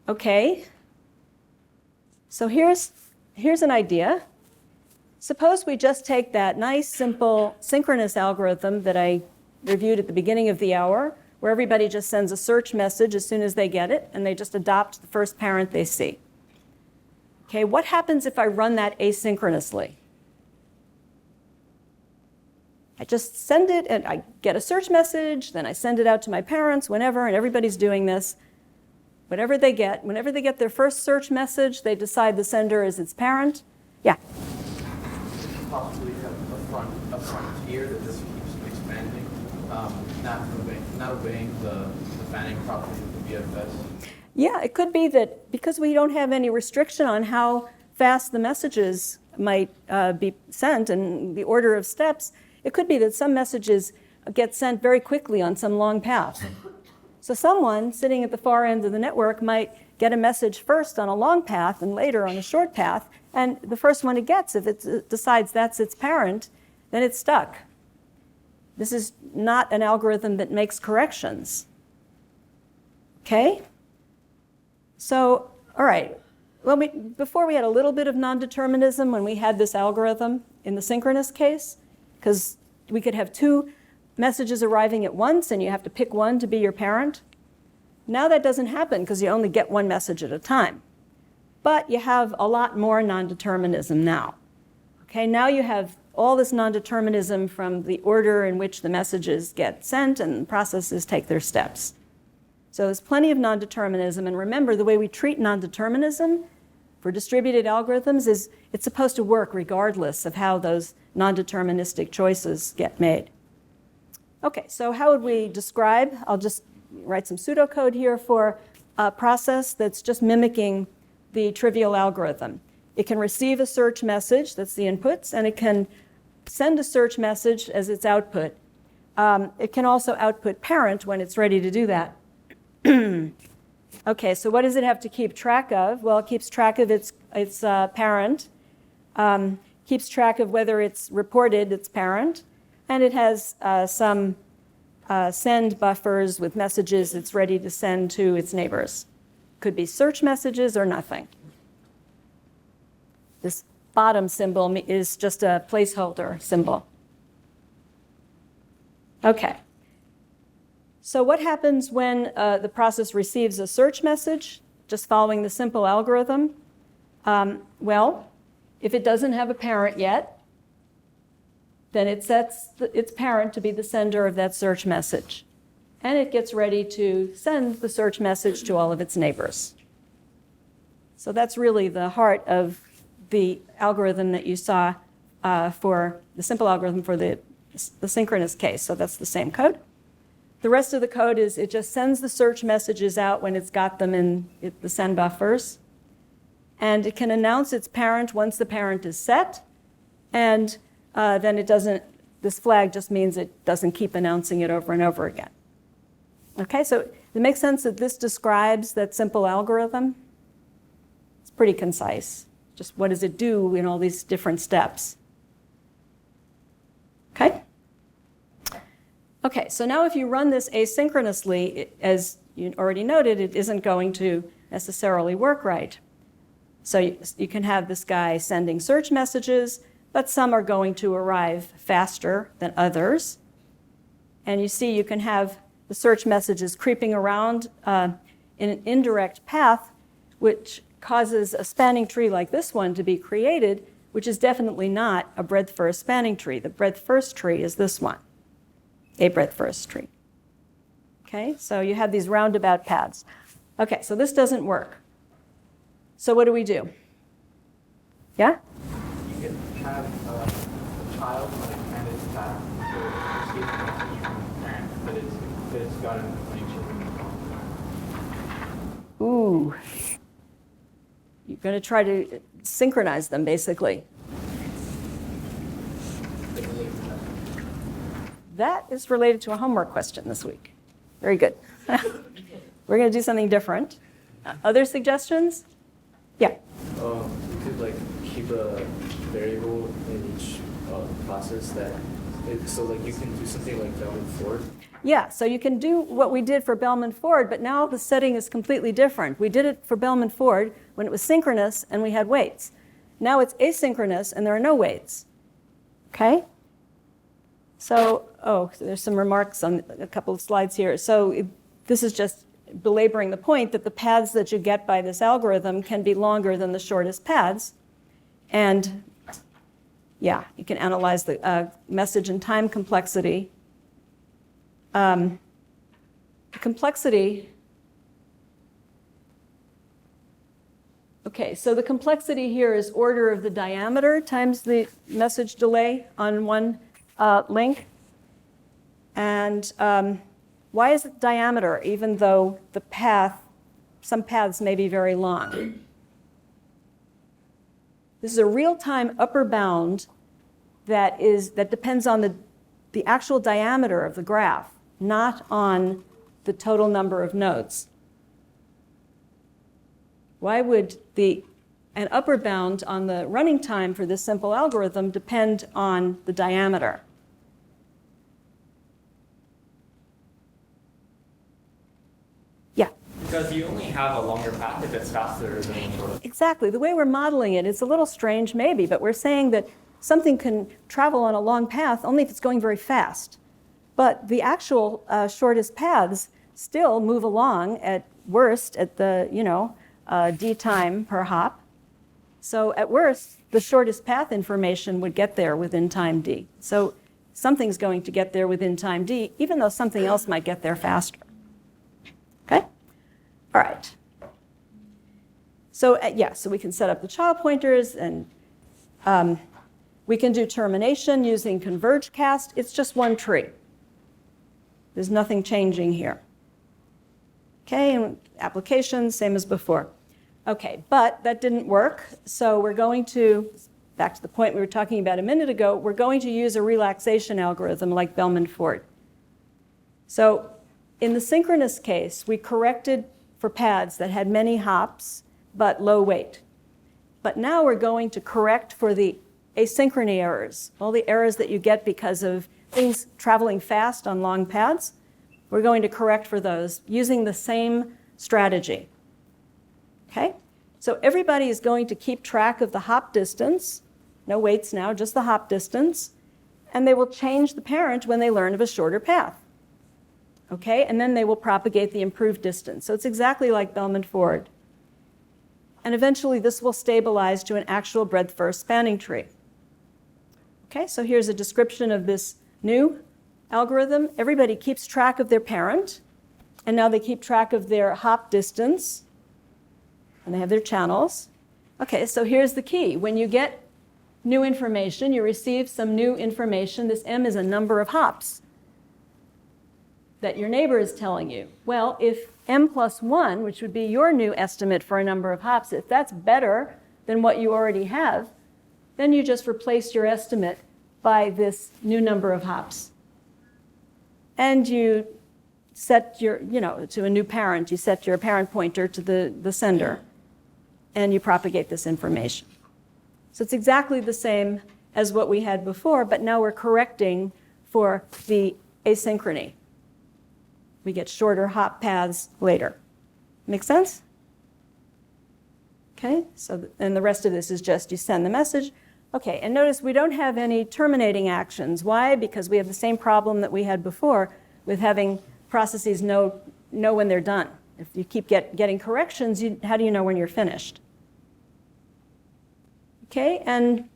Okay. So here's an idea. Suppose we just take that nice, simple, synchronous algorithm that I reviewed at the beginning of the hour, where everybody just sends a search message as soon as they get it, and they just adopt the first parent they see. Okay, what happens if I run that asynchronously? I just send it, and I get a search message, then I send it out to my parents whenever, and everybody's doing this. Whenever they get their first search message, they decide the sender is its parent. Yeah? Possibly have a frontier that just keeps expanding, not obeying the spanning property of the BFS. Yeah, it could be that because we don't have any restriction on how fast the messages might be sent and the order of steps, it could be that some messages get sent very quickly on some long path. So someone sitting at the far end of the network might get a message first on a long path and later on a short path, and the first one it gets, if it decides that's its parent, then it's stuck. This is not an algorithm that makes corrections. Okay? So, all right. Well, before we had a little bit of non-determinism when we had this algorithm in the synchronous case, because we could have two messages arriving at once and you have to pick one to be your parent. Now that doesn't happen because you only get one message at a time. But you have a lot more non-determinism now. Okay, now you have all this non-determinism from the order in which the messages get sent and the processes take their steps. So there's plenty of non-determinism, and remember the way we treat non-determinism for distributed algorithms is it's supposed to work regardless of how those non-deterministic choices get made. Okay, so how would we describe? I'll just write some pseudocode here for a process that's just mimicking the trivial algorithm. It can receive a search message, that's the inputs, and it can send a search message as its output. It can also output parent when it's ready to do that. Okay, so what does it have to keep track of? Well, it keeps track of its parent, keeps track of whether it's reported its parent, and it has some send buffers with messages it's ready to send to its neighbors. Could be search messages or nothing. This bottom symbol is just a placeholder symbol. Okay. So what happens when the process receives a search message, just following the simple algorithm? Well, if it doesn't have a parent yet, then it sets its parent to be the sender of that search message. And it gets ready to send the search message to all of its neighbors. So that's really the heart of the algorithm that you saw for the simple algorithm for the synchronous case. So that's the same code. The rest of the code is it just sends the search messages out when it's got them in the send buffers. And it can announce its parent once the parent is set. And then this flag just means it doesn't keep announcing it over and over again. Okay, so it makes sense that this describes that simple algorithm. It's pretty concise. Just what does it do in all these different steps? Okay? Okay, so now if you run this asynchronously, as you already noted, it isn't going to necessarily work right. So you can have this guy sending search messages, but some are going to arrive faster than others. And you see you can have the search messages creeping around in an indirect path, which causes a spanning tree like this one to be created, which is definitely not a breadth-first spanning tree. The breadth-first tree is this one, a breadth-first tree. Okay, so you have these roundabout paths. Okay, so this doesn't work. So what do we do? Yeah? You can have a child on a candidate's path to receive a message from the parent that it's gotten many children in the wrong. Ooh. You're going to try to synchronize them, basically. That is related to a homework question this week. Very good. We're going to do something different. Other suggestions? Yeah. You could keep a variable in each process so you can do something like Bellman-Ford. Yeah, so you can do what we did for Bellman-Ford, but now the setting is completely different. We did it for Bellman-Ford when it was synchronous and we had weights. Now it's asynchronous and there are no weights. Okay? So, there's some remarks on a couple of slides here. So this is just belaboring the point that the paths that you get by this algorithm can be longer than the shortest paths. And yeah, you can analyze the message and time complexity. The complexity, okay, so the complexity here is order of the diameter times the message delay on one link. And why is it diameter, even though the path, some paths may be very long? This is a real-time upper bound that depends on the actual diameter of the graph, not on the total number of nodes. Why would an upper bound on the running time for this simple algorithm depend on the diameter? Yeah. Because you only have a longer path if it's faster than a shorter. Exactly. The way we're modeling it, it's a little strange maybe, but we're saying that something can travel on a long path only if it's going very fast. But the actual shortest paths still move along at worst at the, d time per hop. So at worst, the shortest path information would get there within time d. So something's going to get there within time d, even though something else might get there faster. Okay? All right. So so we can set up the child pointers, and we can do termination using converge cast. It's just one tree. There's nothing changing here. Okay, and applications, same as before. Okay, but that didn't work, so we're going to, back to the point we were talking about a minute ago, we're going to use a relaxation algorithm like Bellman-Ford. So in the synchronous case, we corrected for paths that had many hops but low weight. But now we're going to correct for the asynchrony errors, all the errors that you get because of things traveling fast on long paths. We're going to correct for those using the same strategy. Okay? So everybody is going to keep track of the hop distance. No weights now, just the hop distance. And they will change the parent when they learn of a shorter path. Okay? And then they will propagate the improved distance. So it's exactly like Bellman-Ford. And eventually this will stabilize to an actual breadth-first spanning tree. Okay, so here's a description of this new algorithm. Everybody keeps track of their parent, and now they keep track of their hop distance, and they have their channels. Okay, so here's the key. When you get new information, you receive some new information. This m is a number of hops that your neighbor is telling you. Well, if m plus 1, which would be your new estimate for a number of hops, if that's better than what you already have, then you just replace your estimate by this new number of hops. And you set your, to a new parent, you set your parent pointer to the sender, and you propagate this information. So it's exactly the same as what we had before, but now we're correcting for the asynchrony. We get shorter hop paths later. Make sense? Okay, and the rest of this is just you send the message. Okay, and notice we don't have any terminating actions. Why? Because we have the same problem that we had before with having processes know when they're done. If you keep getting corrections, how do you know when you're finished? Okay, and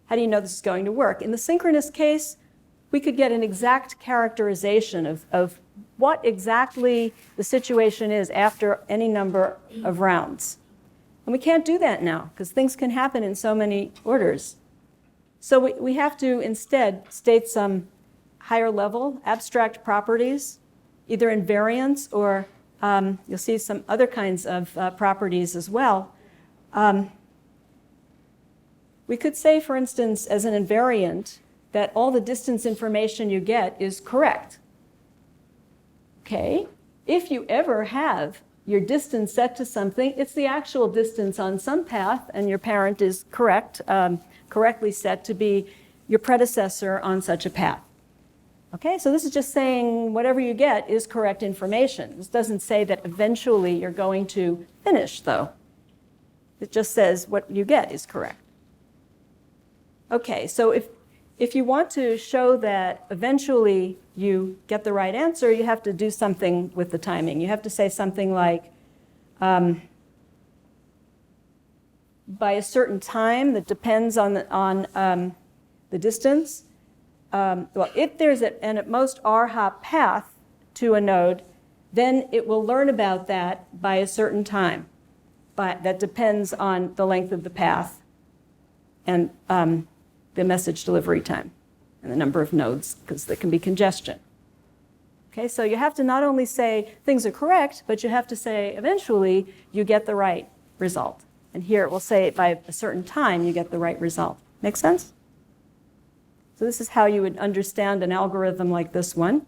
how do you know this is going to work? In the synchronous case, we could get an exact characterization of what exactly the situation is after any number of rounds. And we can't do that now because things can happen in so many orders. So we have to instead state some higher level abstract properties, either invariants or you'll see some other kinds of properties as well. We could say, for instance, as an invariant, that all the distance information you get is correct. Okay, if you ever have your distance set to something, it's the actual distance on some path, and your parent is correctly set to be your predecessor on such a path. Okay, so this is just saying whatever you get is correct information. This doesn't say that eventually you're going to finish, though. It just says what you get is correct. Okay, so if you want to show that eventually you get the right answer, you have to do something with the timing. You have to say something like, by a certain time that depends on the distance. Well, if there's an at most r hop path to a node, then it will learn about that by a certain time. But that depends on the length of the path and the message delivery time and the number of nodes, because there can be congestion. Okay, so you have to not only say things are correct, but you have to say eventually you get the right result. And here it will say by a certain time you get the right result. Make sense? So this is how you would understand an algorithm like this one.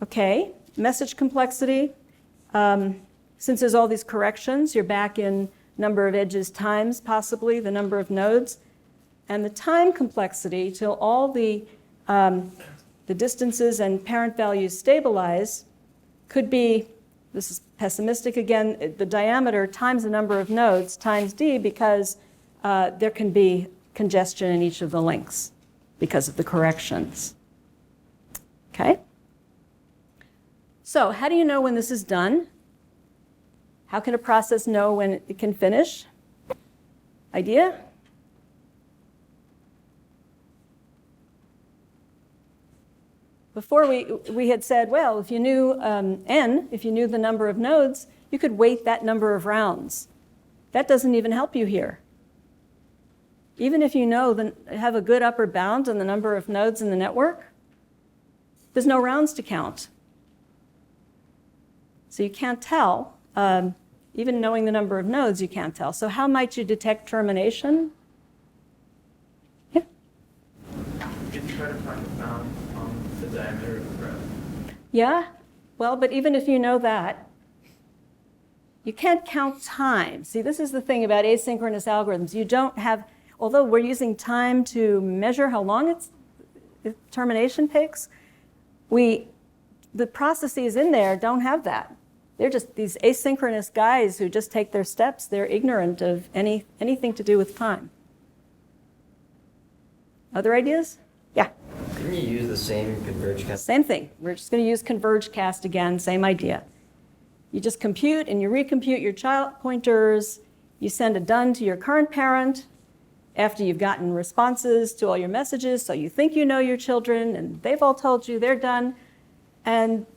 Okay, message complexity. Since there's all these corrections, you're back in number of edges times possibly the number of nodes. And the time complexity till all the distances and parent values stabilize could be, this is pessimistic again, the diameter times the number of nodes times d, because there can be congestion in each of the links because of the corrections. Okay? So how do you know when this is done? How can a process know when it can finish? Idea? Before we had said, well, if you knew n, if you knew the number of nodes, you could weight that number of rounds. That doesn't even help you here. Even if you have a good upper bound on the number of nodes in the network, there's no rounds to count. So you can't tell. Even knowing the number of nodes, you can't tell. So how might you detect termination? Yeah? You can try to find a bound on the diameter of the graph. Yeah? Well, but even if you know that, you can't count time. See, this is the thing about asynchronous algorithms. You don't have, although we're using time to measure how long termination takes, the processes in there don't have that. They're just these asynchronous guys who just take their steps. They're ignorant of anything to do with time. Other ideas? Yeah? Couldn't you use the same converge cast? Same thing. We're just going to use converge cast again, same idea. You just compute and you recompute your child pointers. You send a done to your current parent after you've gotten responses to all your messages, so you think you know your children and they've all told you they're done.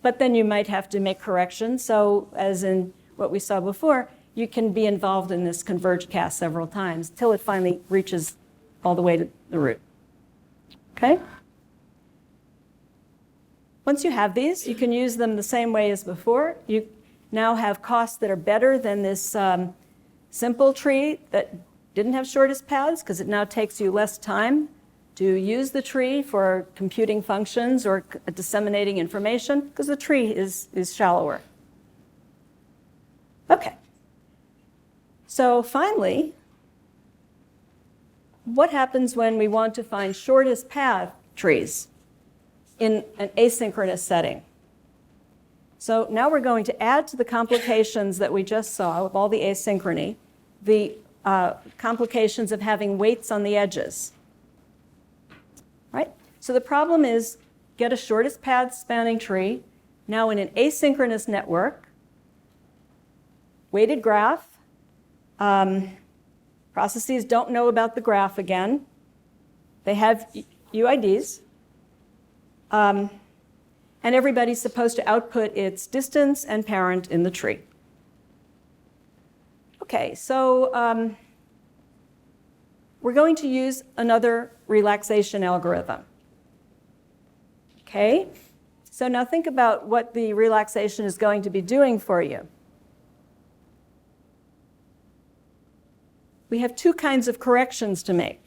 But then you might have to make corrections. So as in what we saw before, you can be involved in this converge cast several times till it finally reaches all the way to the root. Okay? Once you have these, you can use them the same way as before. You now have costs that are better than this simple tree that didn't have shortest paths, because it now takes you less time to use the tree for computing functions or disseminating information, because the tree is shallower. Okay. So finally, what happens when we want to find shortest path trees in an asynchronous setting? So now we're going to add to the complications that we just saw with all the asynchrony, the complications of having weights on the edges. Right? So the problem is get a shortest path spanning tree. Now in an asynchronous network, weighted graph, processes don't know about the graph again. They have UIDs. And everybody's supposed to output its distance and parent in the tree. Okay, so we're going to use another relaxation algorithm. Okay, so now think about what the relaxation is going to be doing for you. We have two kinds of corrections to make.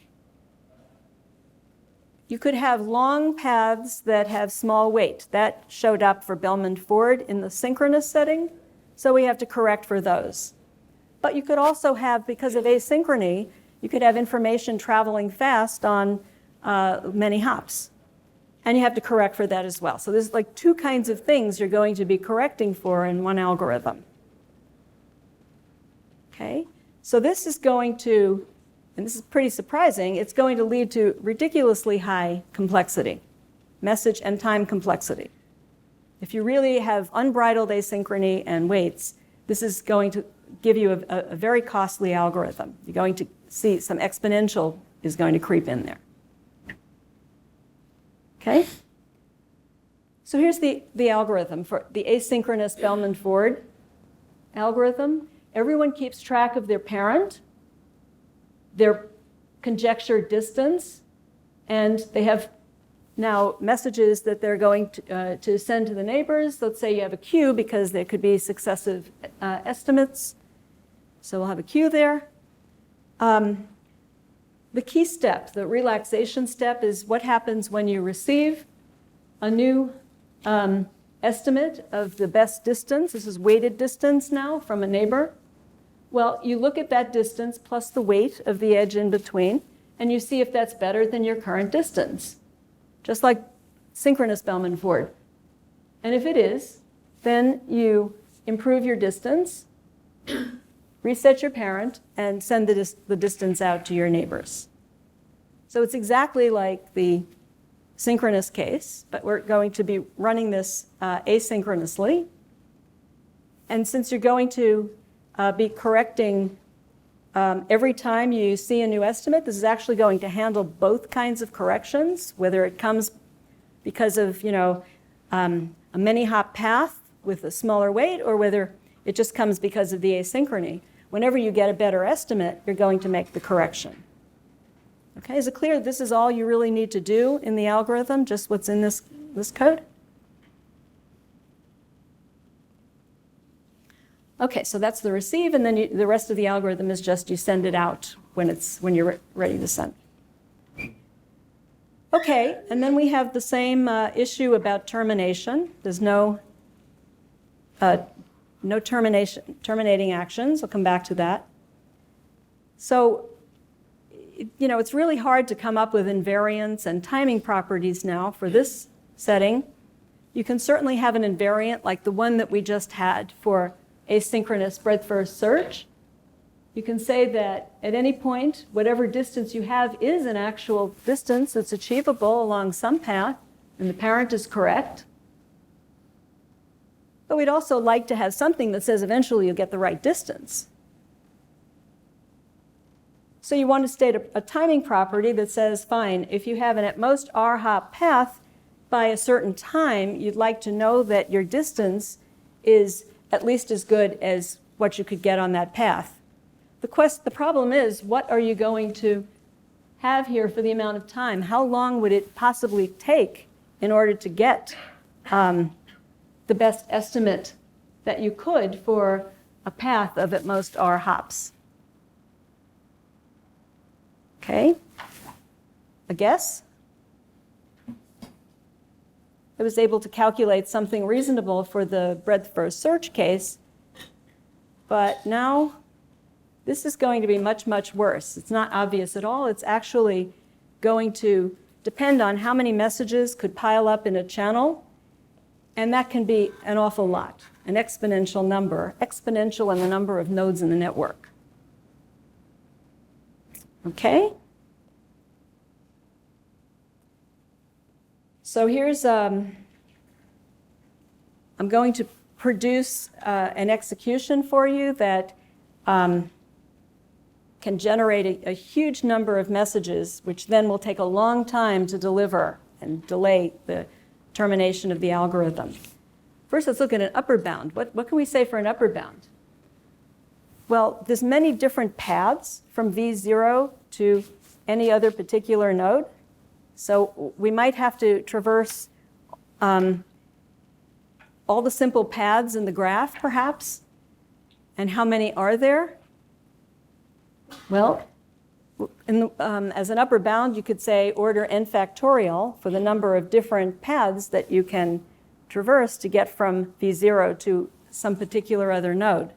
You could have long paths that have small weight. That showed up for Bellman-Ford in the synchronous setting, so we have to correct for those. But you could also have, because of asynchrony, you could have information traveling fast on many hops. And you have to correct for that as well. So there's like two kinds of things you're going to be correcting for in one algorithm. Okay? So this is going to, and this is pretty surprising, it's going to lead to ridiculously high complexity, message and time complexity. If you really have unbridled asynchrony and weights, this is going to give you a very costly algorithm. You're going to see some exponential is going to creep in there. Okay? So here's the algorithm for the asynchronous Bellman-Ford algorithm. Everyone keeps track of their parent, their conjectured distance, and they have now messages that they're going to send to the neighbors. Let's say you have a queue because there could be successive estimates. So we'll have a queue there. The key step, the relaxation step, is what happens when you receive a new estimate of the best distance. This is weighted distance now from a neighbor. Well, you look at that distance plus the weight of the edge in between, and you see if that's better than your current distance, just like synchronous Bellman-Ford. And if it is, then you improve your distance, reset your parent, and send the distance out to your neighbors. So it's exactly like the synchronous case, but we're going to be running this asynchronously. And since you're going to be correcting every time you see a new estimate, this is actually going to handle both kinds of corrections, whether it comes because of a many hop path with a smaller weight, or whether it just comes because of the asynchrony. Whenever you get a better estimate, you're going to make the correction. Okay, is it clear this is all you really need to do in the algorithm, just what's in this code? Okay, so that's the receive, and then the rest of the algorithm is just you send it out when you're ready to send. Okay, and then we have the same issue about termination. There's no terminating actions. I'll come back to that. So, it's really hard to come up with invariants and timing properties now for this setting. You can certainly have an invariant like the one that we just had for asynchronous breadth-first search. You can say that at any point, whatever distance you have is an actual distance that's achievable along some path, and the parent is correct. But we'd also like to have something that says eventually you'll get the right distance. So you want to state a timing property that says, fine, if you have an at most R hop path by a certain time, you'd like to know that your distance is at least as good as what you could get on that path. The problem is, what are you going to have here for the amount of time? How long would it possibly take in order to get the best estimate that you could for a path of at most R hops? Okay? A guess? It was able to calculate something reasonable for the breadth first search case, but now this is going to be much, much worse. It's not obvious at all. It's actually going to depend on how many messages could pile up in a channel, and that can be an awful lot, an exponential number, exponential in the number of nodes in the network. Okay? So here's, I'm going to produce an execution for you that can generate a huge number of messages, which then will take a long time to deliver and delay the termination of the algorithm. First, let's look at an upper bound. What can we say for an upper bound? Well, there's many different paths from V0 to any other particular node. So we might have to traverse all the simple paths in the graph, perhaps. And how many are there? Well, as an upper bound, you could say order n factorial for the number of different paths that you can traverse to get from V0 to some particular other node.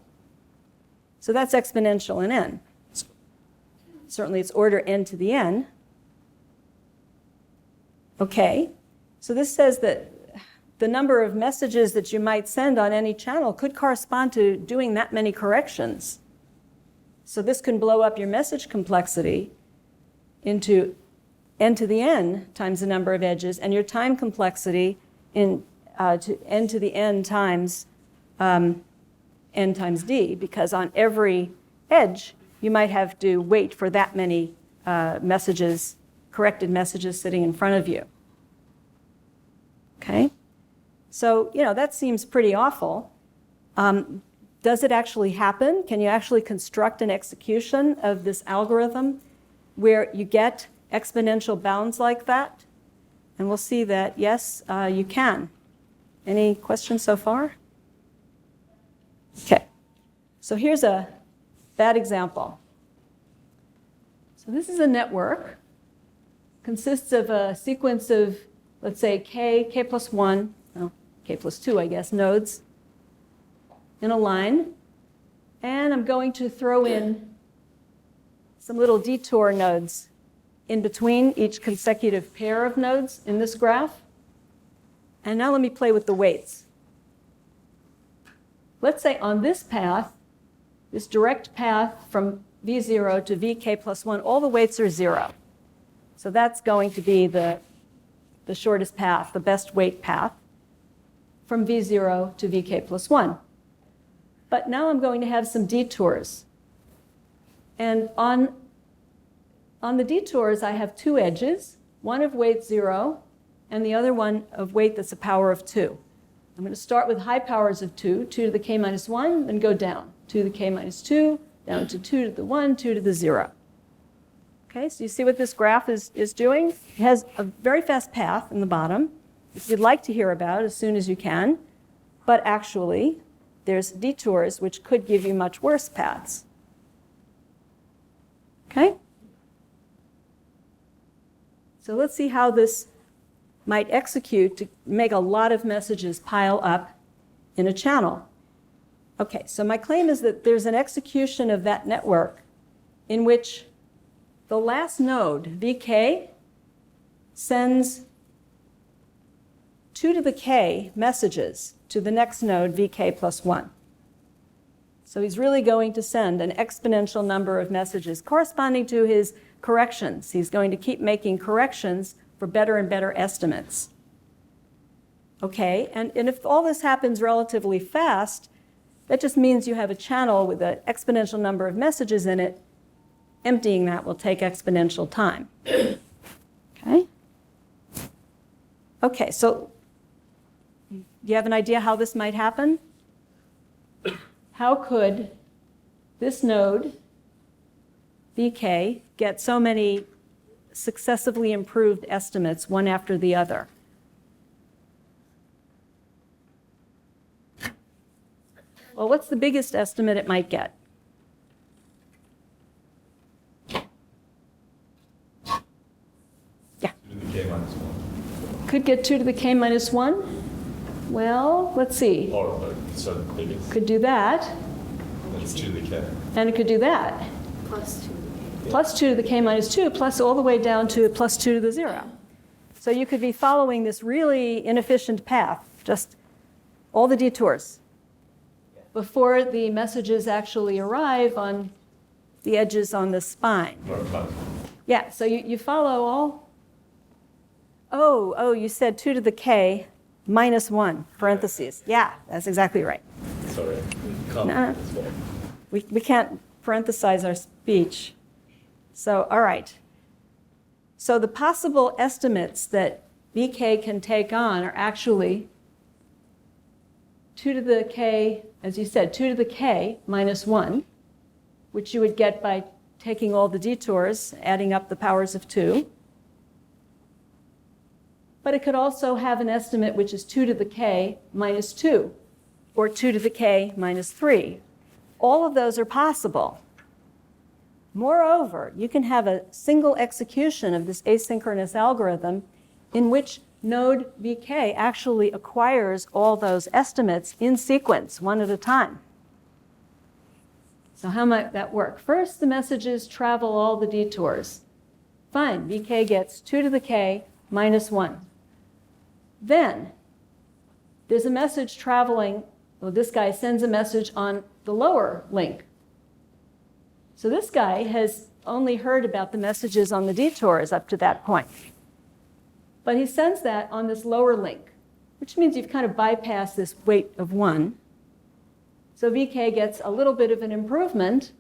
So that's exponential in n. Certainly it's order n to the n. Okay, so this says that the number of messages that you might send on any channel could correspond to doing that many corrections. So this can blow up your message complexity into n to the n times the number of edges, and your time complexity to n to the n times n times d, because on every edge you might have to wait for that many messages, corrected messages sitting in front of you. Okay? So, that seems pretty awful. Does it actually happen? Can you actually construct an execution of this algorithm where you get exponential bounds like that? And we'll see that, yes, you can. Any questions so far? Okay. So here's a bad example. So this is a network. Consists of a sequence of, let's say, k plus 1, k plus 2, I guess, nodes in a line. And I'm going to throw in some little detour nodes in between each consecutive pair of nodes in this graph. And now let me play with the weights. Let's say on this path, this direct path from V0 to Vk plus 1, all the weights are 0. So that's going to be the shortest path, the best weight path, from V0 to Vk plus 1. But now I'm going to have some detours. And on the detours, I have two edges, one of weight 0 and the other one of weight that's a power of 2. I'm going to start with high powers of 2, 2 to the k minus 1, then go down, 2 to the k minus 2, down to 2 to the 1, 2 to the 0. Okay, so you see what this graph is doing? It has a very fast path in the bottom, which you'd like to hear about as soon as you can, but actually, there's detours which could give you much worse paths. Okay? So let's see how this might execute to make a lot of messages pile up in a channel. Okay, so my claim is that there's an execution of that network in which the last node, Vk, sends 2 to the k messages to the next node, Vk plus 1. So he's really going to send an exponential number of messages corresponding to his corrections. He's going to keep making corrections for better and better estimates. Okay, and if all this happens relatively fast, that just means you have a channel with an exponential number of messages in it. Emptying that will take exponential time. Okay? Okay, so do you have an idea how this might happen? How could this node, Vk, get so many successively improved estimates one after the other? Well, what's the biggest estimate it might get? Could get 2 to the k minus 1. Well, let's see. Or so maybe it's Could do that, 2 to the k. and it could do that. Plus 2 to the k. Plus 2 to the k minus 2, plus all the way down to plus 2 to the 0. So you could be following this really inefficient path, just all the detours, before the messages actually arrive on the edges on the spine. Or about Yeah, so you follow all. Oh, you said 2 to the k minus 1, parentheses. Yeah, that's exactly right. sorry. No. As well. We can't parenthesize our speech. So, all right. So the possible estimates that vk can take on are actually 2 to the k, as you said, 2 to the k minus 1, which you would get by taking all the detours, adding up the powers of 2. But it could also have an estimate which is 2 to the k minus 2, or 2 to the k minus 3. All of those are possible. Moreover, you can have a single execution of this asynchronous algorithm in which node vk actually acquires all those estimates in sequence, one at a time. So how might that work? First, the messages travel all the detours. Fine, vk gets 2 to the k minus 1. Then there's a message traveling, well, this guy sends a message on the lower link. So this guy has only heard about the messages on the detours up to that point. But he sends that on this lower link, which means you've kind of bypassed this weight of 1. So vk gets a little bit of an improvement,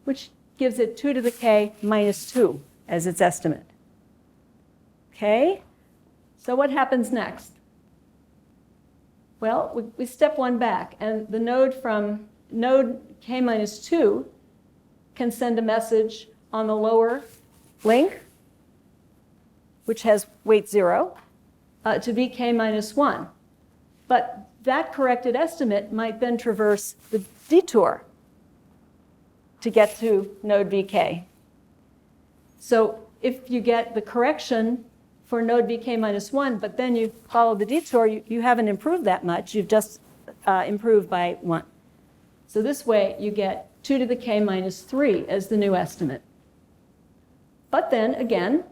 which gives it 2 to the k minus 2 as its estimate. Okay? So what happens next? Well, we step one back, and the node from node k minus 2 can send a message on the lower link, which has weight 0, to vk minus 1. But that corrected estimate might then traverse the detour to get to node vk. So if you get the correction for node vk minus 1, but then you follow the detour, you haven't improved that much. You've just improved by 1. So this way, you get 2 to the k minus 3 as the new estimate. But then, again,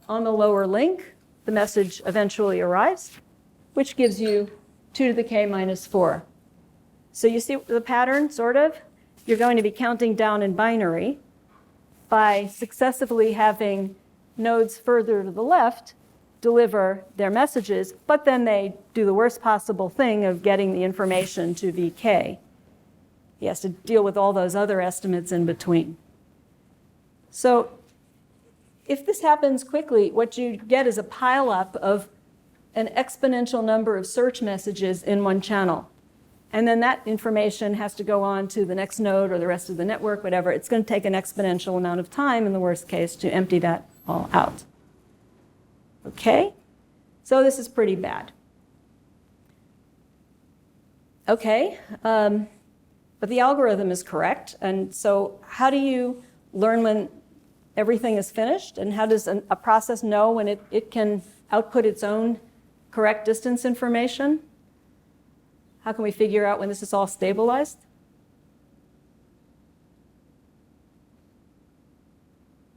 on the lower link, the message eventually arrives, which gives you 2 to the k minus 4. So you see the pattern, sort of? You're going to be counting down in binary by successively having nodes further to the left deliver their messages, but then they do the worst possible thing of getting the information to vk. He has to deal with all those other estimates in between. So if this happens quickly, what you get is a pileup of an exponential number of search messages in one channel. And then that information has to go on to the next node or the rest of the network, whatever. It's going to take an exponential amount of time, in the worst case, to empty that all out. Okay? So this is pretty bad. Okay, but the algorithm is correct. And so how do you learn when everything is finished? And how does a process know when it can output its own correct distance information? How can we figure out when this is all stabilized?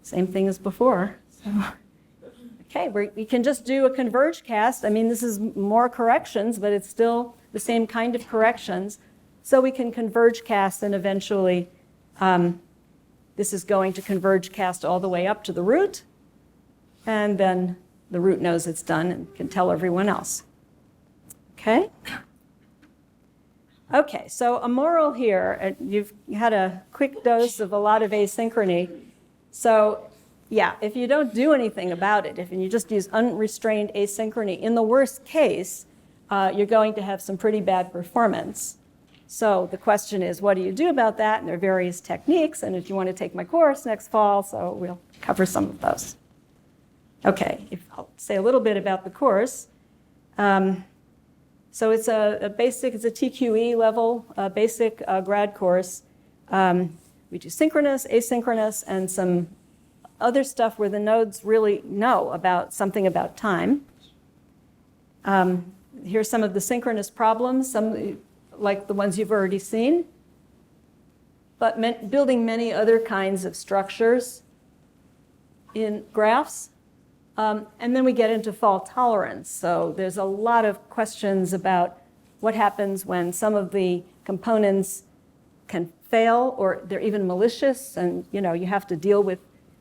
Same thing as before. So, okay, we can just do a converge cast. I mean, this is more corrections, but it's still the same kind of corrections. So we can converge cast, and eventually this is going to converge cast all the way up to the root. And then the root knows it's done and can tell everyone else. Okay? Okay, so a moral here. You've had a quick dose of a lot of asynchrony. So yeah, if you don't do anything about it, if you just use unrestrained asynchrony, in the worst case, you're going to have some pretty bad performance. So the question is, what do you do about that? And there are various techniques. And if you want to take my course next fall, so we'll cover some of those. Okay, I'll say a little bit about the course. So it's a TQE level basic grad course. We do synchronous, asynchronous, and some other stuff where the nodes really know about something about time. Here's some of the synchronous problems, some like the ones you've already seen, but building many other kinds of structures in graphs. And then we get into fault tolerance. So there's a lot of questions about what happens when some of the components can fail or they're even malicious, and you have to deal with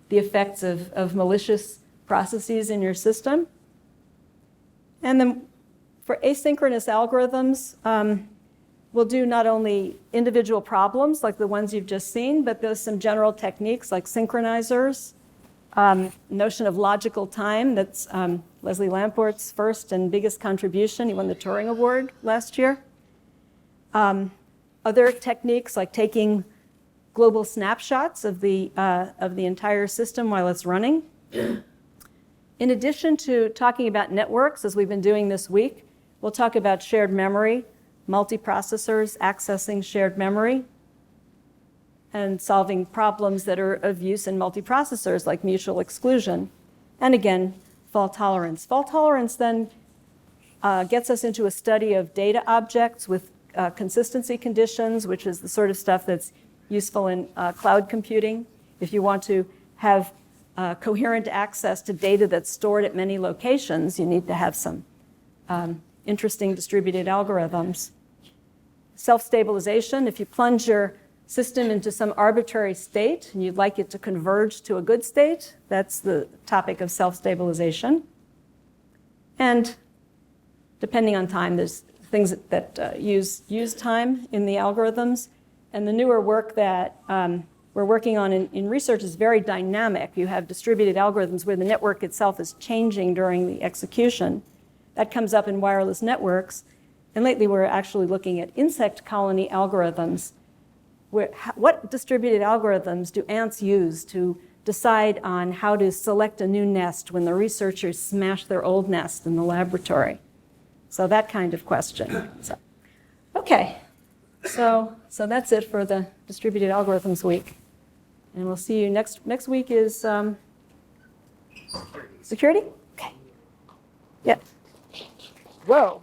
the effects of malicious processes in your system. And then for asynchronous algorithms, we'll do not only individual problems like the ones you've just seen, but there's some general techniques like synchronizers, notion of logical time. That's Leslie Lamport's first and biggest contribution. He won the Turing Award last year. Other techniques like taking global snapshots of the entire system while it's running. In addition to talking about networks, as we've been doing this week, we'll talk about shared memory, multiprocessors accessing shared memory, and solving problems that are of use in multiprocessors like mutual exclusion. And again, fault tolerance. Fault tolerance then gets us into a study of data objects with consistency conditions, which is the sort of stuff that's useful in cloud computing. If you want to have coherent access to data that's stored at many locations, you need to have some interesting distributed algorithms. Self-stabilization, if you plunge your system into some arbitrary state and you'd like it to converge to a good state, that's the topic of self-stabilization. And depending on time, there's things that use time in the algorithms. And the newer work that we're working on in research is very dynamic. You have distributed algorithms where the network itself is changing during the execution. That comes up in wireless networks. And lately we're actually looking at insect colony algorithms. What distributed algorithms do ants use to decide on how to select a new nest when the researchers smash their old nest in the laboratory? So that kind of question. Okay, so that's it for the Distributed Algorithms Week. And we'll see you next week is security? Okay. Yep. Whoa.